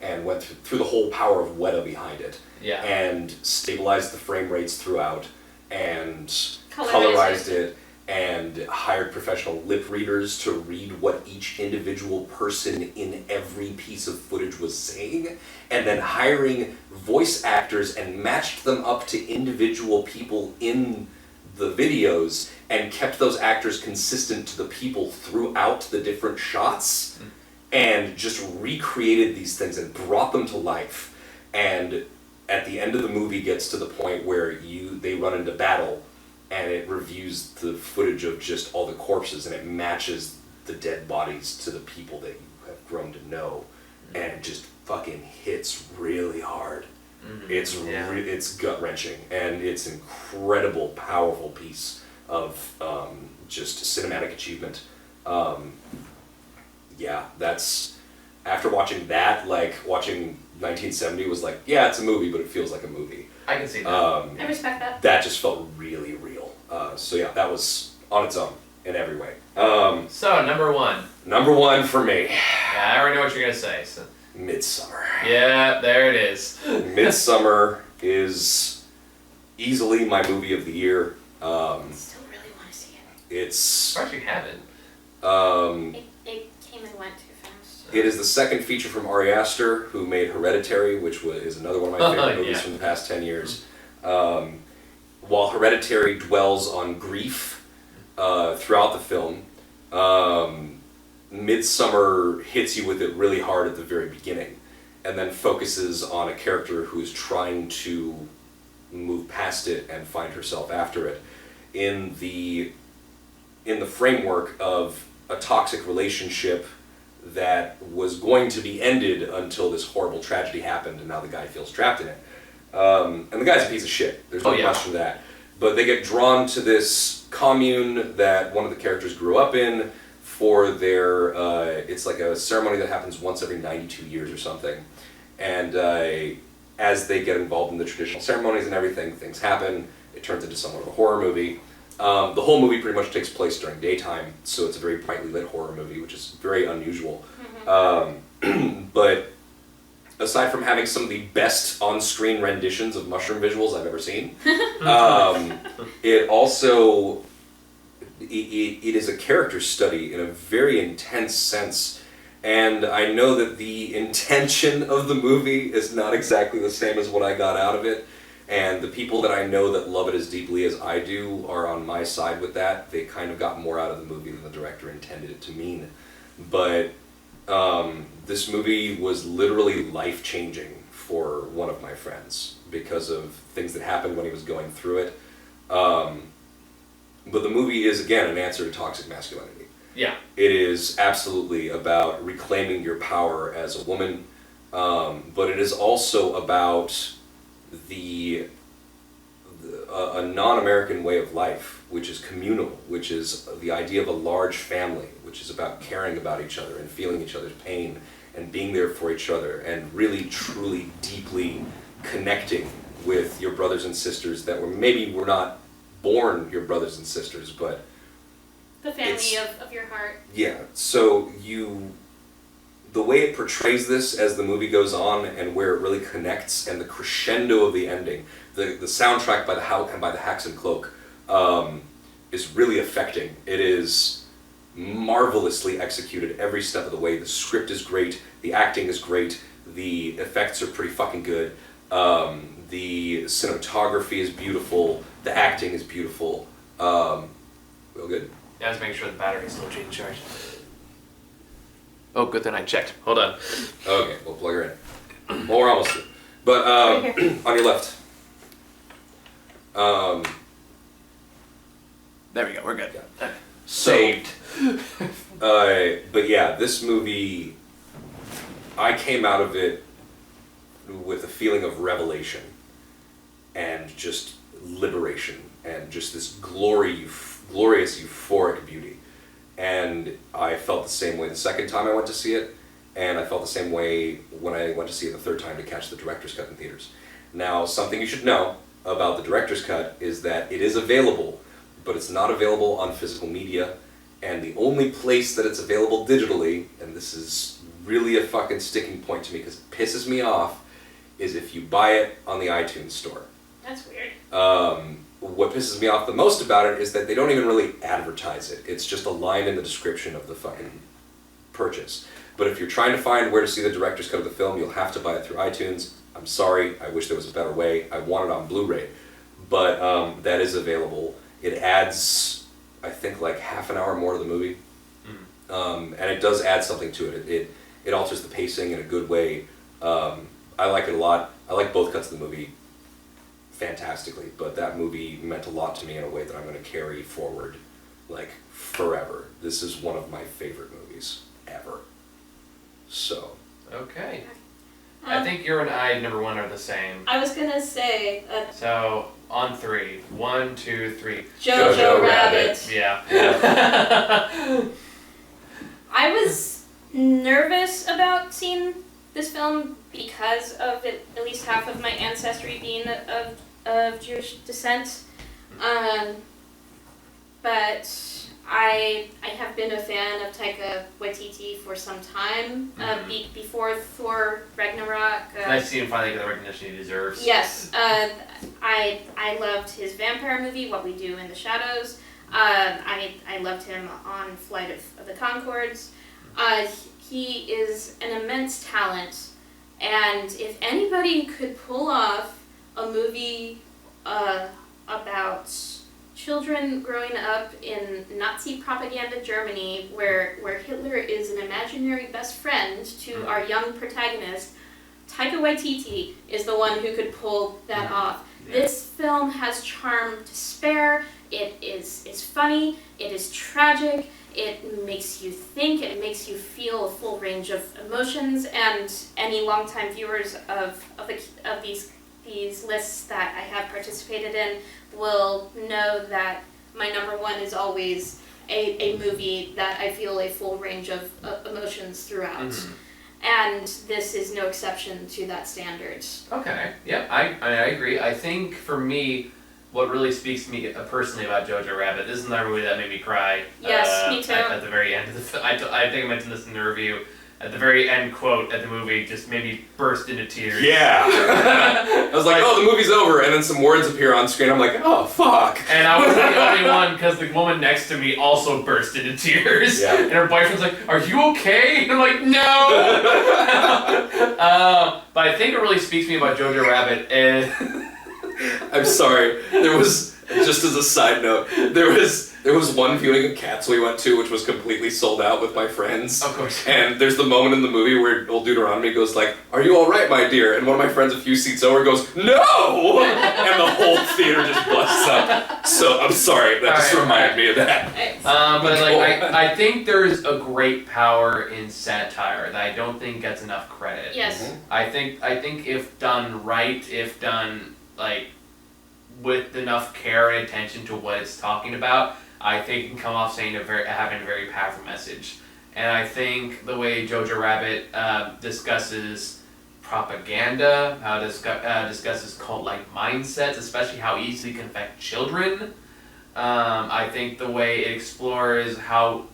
and went through the whole power of Weta behind it. Yeah. And stabilized the frame rates throughout and Colorized colorized it and hired professional lip readers to read what each individual person in every piece of footage was saying, and then hiring voice actors and matched them up to individual people in the videos and kept those actors consistent to the people throughout the different shots and just recreated these things and brought them to life. And at the end of the movie gets to the point where they run into battle and it reviews the footage of just all the corpses and it matches the dead bodies to the people that you have grown to know, and it just fucking hits really hard. Mm-hmm. It's gut-wrenching, and it's an incredible, powerful piece of just cinematic achievement. Yeah, that's, after watching that, like, watching 1970 was like, yeah, it's a movie, but it feels like a movie. I can see that. I respect that. That just felt really real. So yeah, that was on its own in every way. So, number one. Number one for me, Yeah, I already know what you're going to say. So. Midsummer. Yeah, there it is. Midsummer is easily my movie of the year. I still really want to see it. It's I actually haven't. It came and went too fast. It is the second feature from Ari Aster, who made Hereditary, which is another one of my favorite movies Yeah. from the past 10 years. While Hereditary dwells on grief throughout the film, Midsummer hits you with it really hard at the very beginning, and then focuses on a character who is trying to move past it and find herself after it. In the framework of a toxic relationship that was going to be ended until this horrible tragedy happened, and now the guy feels trapped in it. And the guy's a piece of shit. There's no question of that. But they get drawn to this commune that one of the characters grew up in for their, it's like a ceremony that happens once every 92 years or something. And as they get involved in the traditional ceremonies and everything, things happen. It turns into somewhat of a horror movie. The whole movie pretty much takes place during daytime, so it's a very brightly lit horror movie, which is very unusual. But aside from having some of the best on-screen renditions of mushroom visuals I've ever seen, it also, it is a character study in a very intense sense. And I know that the intention of the movie is not exactly the same as what I got out of it. And the people that I know that love it as deeply as I do are on my side with that. They kind of got more out of the movie than the director intended it to mean. But this movie was literally life-changing for one of my friends because of things that happened when he was going through it. But the movie is, again, an answer to toxic masculinity. Yeah. It is absolutely about reclaiming your power as a woman, but it is also about a non-American way of life, which is communal, which is the idea of a large family, which is about caring about each other and feeling each other's pain and being there for each other and really, truly, deeply connecting with your brothers and sisters that were not born your brothers and sisters, but the family of your heart. Yeah, so the way it portrays this as the movie goes on and where it really connects and the crescendo of the ending, the soundtrack by the Hacks and Cloak is really affecting. It is marvelously executed every step of the way. The script is great, the acting is great, the effects are pretty fucking good, the cinematography is beautiful, the acting is beautiful. We all good? Yeah, I was making sure the battery's still being charged. Oh, good thing I checked. Hold on. Okay, we'll plug her in. Well, we're almost through. But on your left. There we go, we're good. Yeah. Saved. But yeah, this movie, I came out of it with a feeling of revelation and just liberation and just this glorious euphoric beauty. And I felt the same way the second time I went to see it, and I felt the same way when I went to see it the third time to catch the director's cut in theaters. Now, something you should know about the director's cut is that it is available, but it's not available on physical media, and the only place that it's available digitally, and this is really a fucking sticking point to me because it pisses me off, is if you buy it on the iTunes store. That's weird. What pisses me off the most about it is that they don't even really advertise it. It's just a line in the description of the fucking purchase. But if you're trying to find where to see the director's cut of the film, you'll have to buy it through iTunes. I'm sorry, I wish there was a better way. I want it on Blu-ray. But that is available. It adds, I think, like half an hour more to the movie. And it does add something to it. It alters the pacing in a good way. I like it a lot. I like both cuts of the movie fantastically, but that movie meant a lot to me in a way that I'm going to carry forward, like, forever. This is one of my favorite movies ever. So. Okay. I think your and I, number one, are the same. I was gonna say So, on three. 1, 2, 3. Jojo Rabbit. Yeah. I was nervous about seeing this film because of at least half of my ancestry being of Jewish descent. But I have been a fan of Taika Waititi for some time, before Thor Ragnarok. Nice to see him finally get the recognition he deserves. Yes, I loved his vampire movie, What We Do in the Shadows. I loved him on Flight of the Conchords. He is an immense talent, and if anybody could pull off a movie about children growing up in Nazi propaganda Germany where Hitler is an imaginary best friend to our young protagonist, Taika Waititi is the one who could pull that off. This film has charm to spare. It is funny. It is tragic. It makes you think. It makes you feel a full range of emotions. And any longtime viewers of these lists that I have participated in will know that my number one is always a movie that I feel a full range of emotions throughout. Mm-hmm. And this is no exception to that standard. Okay, yeah, I agree. I think for me, what really speaks to me personally about Jojo Rabbit, this is another movie that made me cry. Yes, me too. At the very end of the film. I think I mentioned this in the review. At the very end quote at the movie just made me burst into tears. Yeah. I was like, oh, the movie's over, and then some words appear on screen. I'm like, oh, fuck. And I was the only one because the woman next to me also burst into tears. Yeah. And her boyfriend's like, are you okay? And I'm like, no! But I think it really speaks to me about Jojo Rabbit and... I'm sorry. There was, just as a side note, there was one viewing of Cats we went to which was completely sold out with my friends. Of course. And there's the moment in the movie where old Deuteronomy goes like, are you alright, my dear? And one of my friends a few seats over goes, no! And the whole theater just busts up. So I'm sorry, that just reminded me of that. But like, I think there's a great power in satire that I don't think gets enough credit. Yes. Mm-hmm. I think if done right, if done like with enough care and attention to what it's talking about, I think it can come off having a very powerful message. And I think the way Jojo Rabbit discusses propaganda, how it discusses cult-like mindsets, especially how easily it can affect children. I think the way it explores how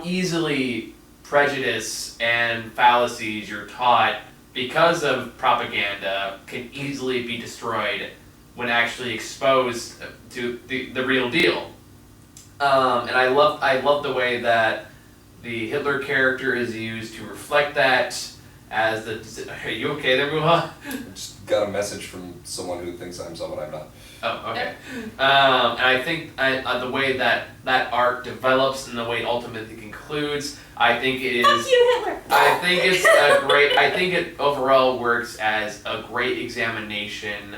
easily prejudice and fallacies you're taught because of propaganda can easily be destroyed when actually exposed to the real deal. And I love the way that the Hitler character is used to reflect that as the... Are you okay there, Muha? Just got a message from someone who thinks I'm someone I'm not. Oh, okay. And I think the way that arc develops and the way it ultimately concludes, I think it is... Fuck you, Hitler! I think it's a great... I think it overall works as a great examination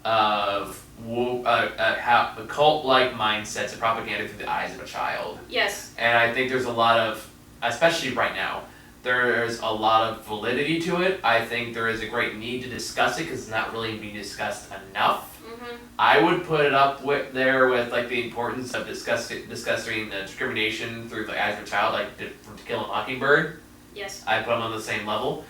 of how the cult-like mindsets and propaganda through the eyes of a child. Yes. And I think there's a lot of, especially right now, there's a lot of validity to it. I think there is a great need to discuss it because it's not really being discussed enough. Mm-hmm. I would put it up with like the importance of discussing the discrimination through the eyes of a child, like from To Kill a Mockingbird. Yes. I put them on the same level.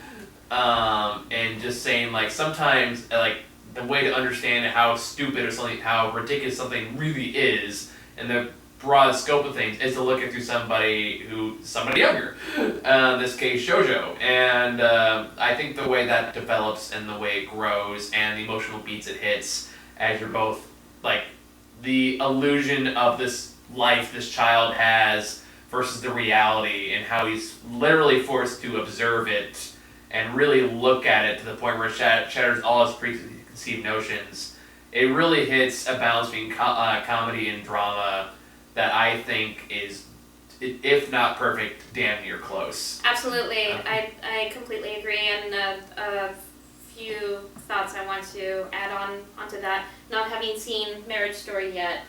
And just saying like sometimes like the way to understand how stupid or something, how ridiculous something really is, and the broad scope of things is to look at through somebody younger. In this case, shoujo. And I think the way that develops and the way it grows and the emotional beats it hits as you're both like the illusion of this life this child has versus the reality and how he's literally forced to observe it and really look at it to the point where it shatters all his preconceived notions. It really hits a balance between comedy and drama that I think is, if not perfect, damn near close. Absolutely. I completely agree, and a few thoughts I want to add onto that. Not having seen Marriage Story yet,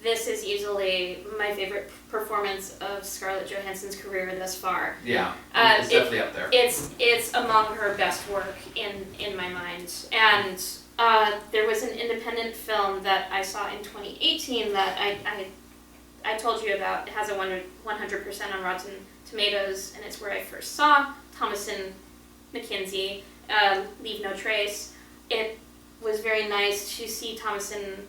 this is easily my favorite performance of Scarlett Johansson's career thus far. Yeah, it's definitely up there. It's among her best work in my mind. And there was an independent film that I saw in 2018 that I told you about. It has a 100% on Rotten Tomatoes, and it's where I first saw Thomasin McKenzie, Leave No Trace. It was very nice to see Thomasin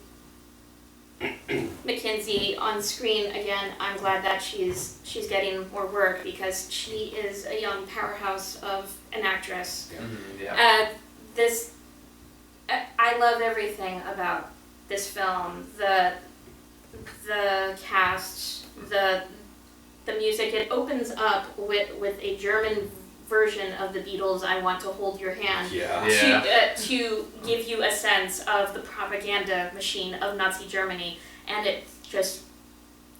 McKenzie on screen again. I'm glad that she's getting more work because she is a young powerhouse of an actress. Yeah. Mm-hmm, yeah. I love everything about this film. The cast, the music. It opens up with a German version of the Beatles' "I Want to Hold Your Hand" to give you a sense of the propaganda machine of Nazi Germany, and it just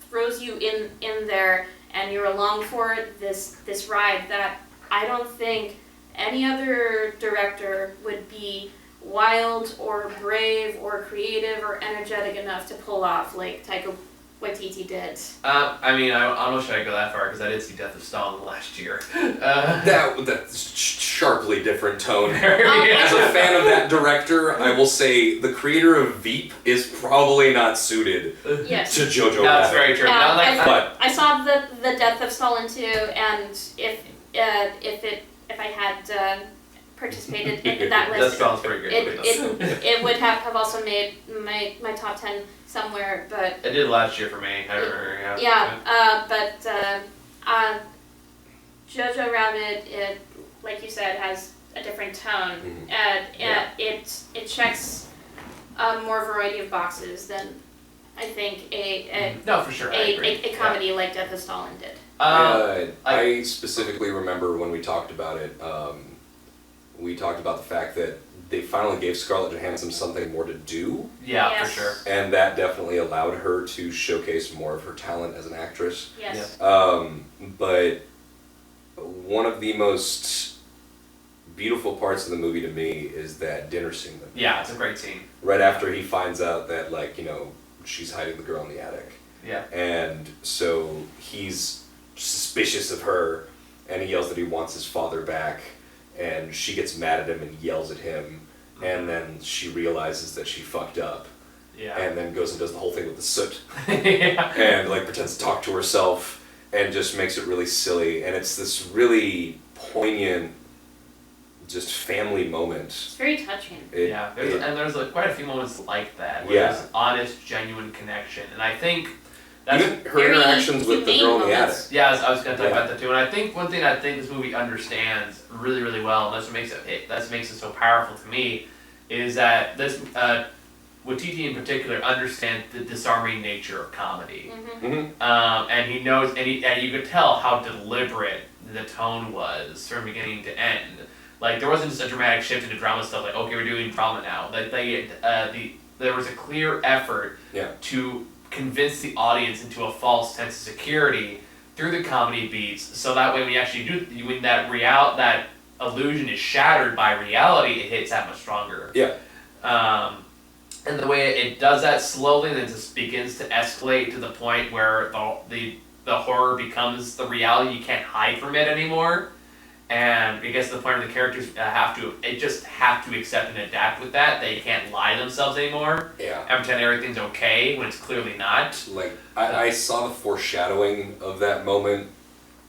throws you in there, and you're along for this ride that I don't think any other director would be wild or brave or creative or energetic enough to pull off like Taika Waititi did. I mean, I don't know if I go that far because I did see Death of Stalin last year. That's sharply different tone. Yeah. As a fan of that director, I will say the creator of Veep is probably not suited Yes. to Jojo No, that's Rabbit. very true. Not like But I saw the Death of Stalin too, and if I had participated in that that list, sounds pretty good. it would have also made my top 10 somewhere, but It did last year for me. I remember. but Jojo Rabbit, it, like you said, has a different tone, Mhm. and it checks a more variety of boxes than I think No, for sure. I agree. a comedy like Death of Stalin did. I specifically remember when we talked about it, we talked about the fact that they finally gave Scarlett Johansson something more to do, Yeah, Yes. for sure. and that definitely allowed her to showcase more of her talent as an actress. Yes. But one of the most beautiful parts of the movie to me is that dinner scene. Yeah, it's a great scene. Right after he finds out that, like, you know, she's hiding the girl in the attic. Yeah. And so he's suspicious of her, and he yells that he wants his father back, and she gets mad at him and yells at him, and then she realizes that she fucked up, Yeah. and then goes and does the whole thing with the soot, Yeah. and like pretends to talk to herself, and just makes it really silly, and it's this really poignant, just family moment. It's very touching. Yeah, there's like quite a few moments like that where Yeah. there's honest, genuine connection, and I think that's Even her very interactions with the humane girl in the attic. moments. yeah. I was gonna talk Yeah. about that too, and I think one thing I think this movie understands really, really well, and that's what makes it so powerful to me, is that this Waititi in particular understands the disarming nature of comedy, Mm-hmm. and he knows, and you could tell how deliberate the tone was from beginning to end. Like, there wasn't just a dramatic shift into drama stuff, like, okay, we're doing drama now. Like, there was a clear effort to convince the audience into a false sense of security through the comedy beats, so that way when you actually when that illusion is shattered by reality, it hits that much stronger. Yeah. And the way it does that slowly, and then just begins to escalate to the point where the horror becomes the reality. You can't hide from it anymore. And it gets to the point where the characters have to accept and adapt with that. They can't lie to themselves anymore Yeah. and pretend everything's okay when it's clearly not. Like, I saw the foreshadowing of that moment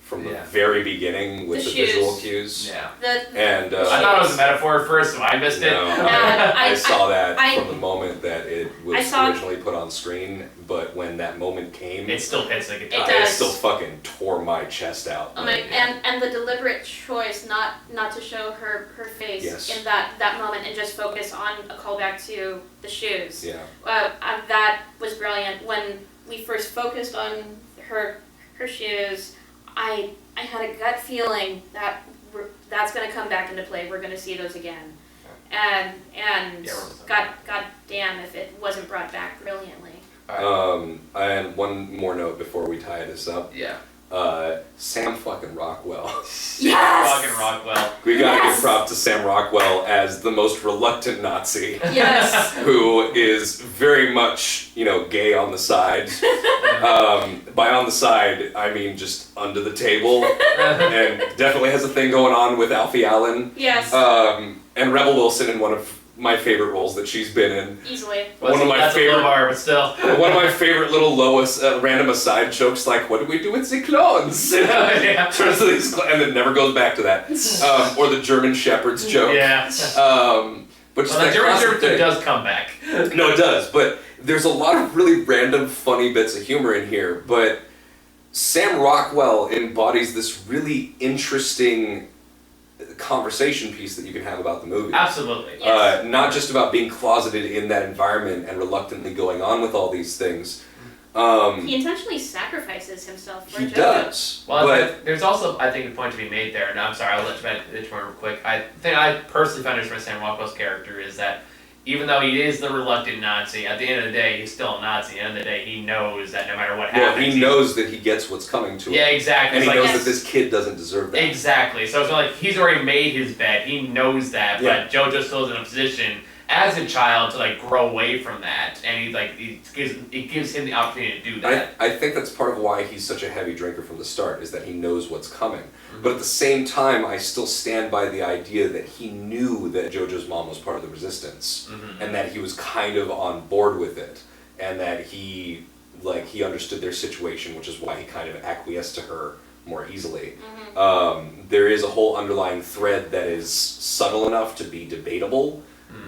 from the Yeah. very beginning with The the shoes. visual cues. Yeah. And I thought it was a metaphor at first, so I missed it. no, I- I saw that I- from the moment that it I was saw- originally put on screen, but when that moment came, It still hits like a It guitar. does. it still fucking tore my chest out. And the deliberate choice not to show her face Yes. in that moment and just focus on a callback to the shoes. Yeah. That was brilliant. When we first focused on her shoes, I had a gut feeling that that's going to come back into play. We're going to see those again. And God damn if it wasn't brought back brilliantly. And one more note before we tie this up. Yeah. Sam fucking Rockwell. Yes! Fucking Rockwell. We gotta Yes! give props to Sam Rockwell as the most reluctant Nazi. Yes. Who is very much, gay on the side. By on the side, I mean just under the table. And definitely has a thing going on with Alfie Allen. Yes. And Rebel Wilson in one of my favorite roles that she's been in. Easily. One of my That's favorite- a low bar, but still. One of my favorite little Lois random aside jokes like, what do we do with the clones? Yeah. Turns to these and it never goes back to that. Or the German Shepherd's joke. Yeah. But just Well, the that German classic Shepherd thing. does come back. No, it does, but there's a lot of really random, funny bits of humor in here, but Sam Rockwell embodies this really interesting conversation piece that you can have about the movie. Absolutely. Yes. Not just about being closeted in that environment and reluctantly going on with all these things. He intentionally sacrifices himself for He Jojo. does, Well, but there's also, I think, a point to be made there, and I'm sorry, I'll let you finish real quick. I think I personally found interesting with Sam Rockwell's character is that even though he is the reluctant Nazi, at the end of the day, he's still a Nazi. At the end of the day, he knows that no matter what Well, happens... he knows that he gets what's coming to him. Yeah, exactly. And It's he like, knows that this kid doesn't deserve that. Exactly. So it's not like he's already made his bed. He knows that, but JoJo still is in a position as a child to like grow away from that, and it gives him the opportunity to do that. I think that's part of why he's such a heavy drinker from the start, is that he knows what's coming. But at the same time, I still stand by the idea that he knew that JoJo's mom was part of the resistance, and that he was kind of on board with it, and that he understood their situation, which is why he kind of acquiesced to her more easily. There is a whole underlying thread that is subtle enough to be debatable,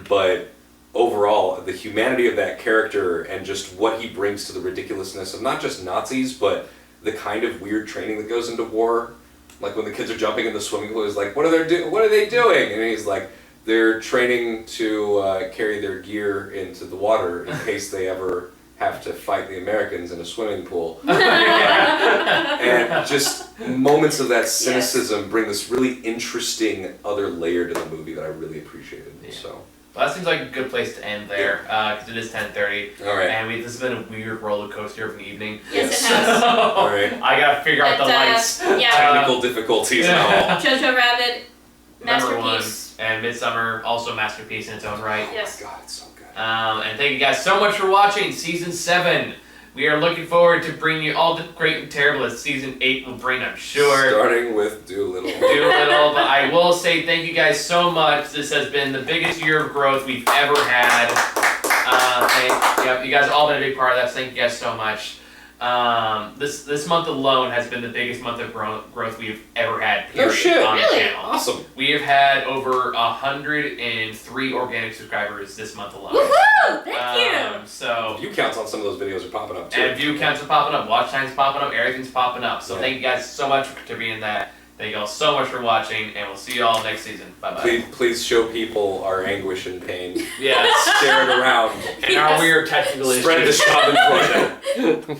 but overall, the humanity of that character and just what he brings to the ridiculousness of not just Nazis, but the kind of weird training that goes into war. Like when the kids are jumping in the swimming pool, he's like, what are they doing? And he's like, they're training to carry their gear into the water in case they ever have to fight the Americans in a swimming pool. And just moments of that cynicism bring this really interesting other layer to the movie that I really appreciated. So. Well, that seems like a good place to end there, because it is 10:30. All right. And this has been a weird roller coaster of an evening. Yes, it has. All right. I gotta figure out the lights. Technical difficulties and all. Jojo Rabbit, Number masterpiece. one, and Midsummer, also a masterpiece in its own right. Yes. God, it's so good. And thank you guys so much for watching Season 7. We are looking forward to bringing you all the great and terrible that Season 8 will bring, I'm sure. Starting with Doolittle. But I will say thank you guys so much. This has been the biggest year of growth we've ever had. You guys have all been a big part of that, so thank you guys so much. This month alone has been the biggest month of growth we've ever had, period, on the channel. Awesome. We have had over 103 organic subscribers this month alone. Woohoo! Thank you! So View counts on some of those videos are popping up too. and view counts are popping up, watch time's popping up, everything's popping up. So thank you guys so much for being that. Thank you all so much for watching, and we'll see you all next season. Bye-bye. Please show people our anguish and pain. Yes. Share it around. And our weird technical issues. Spread the Schadenfreude.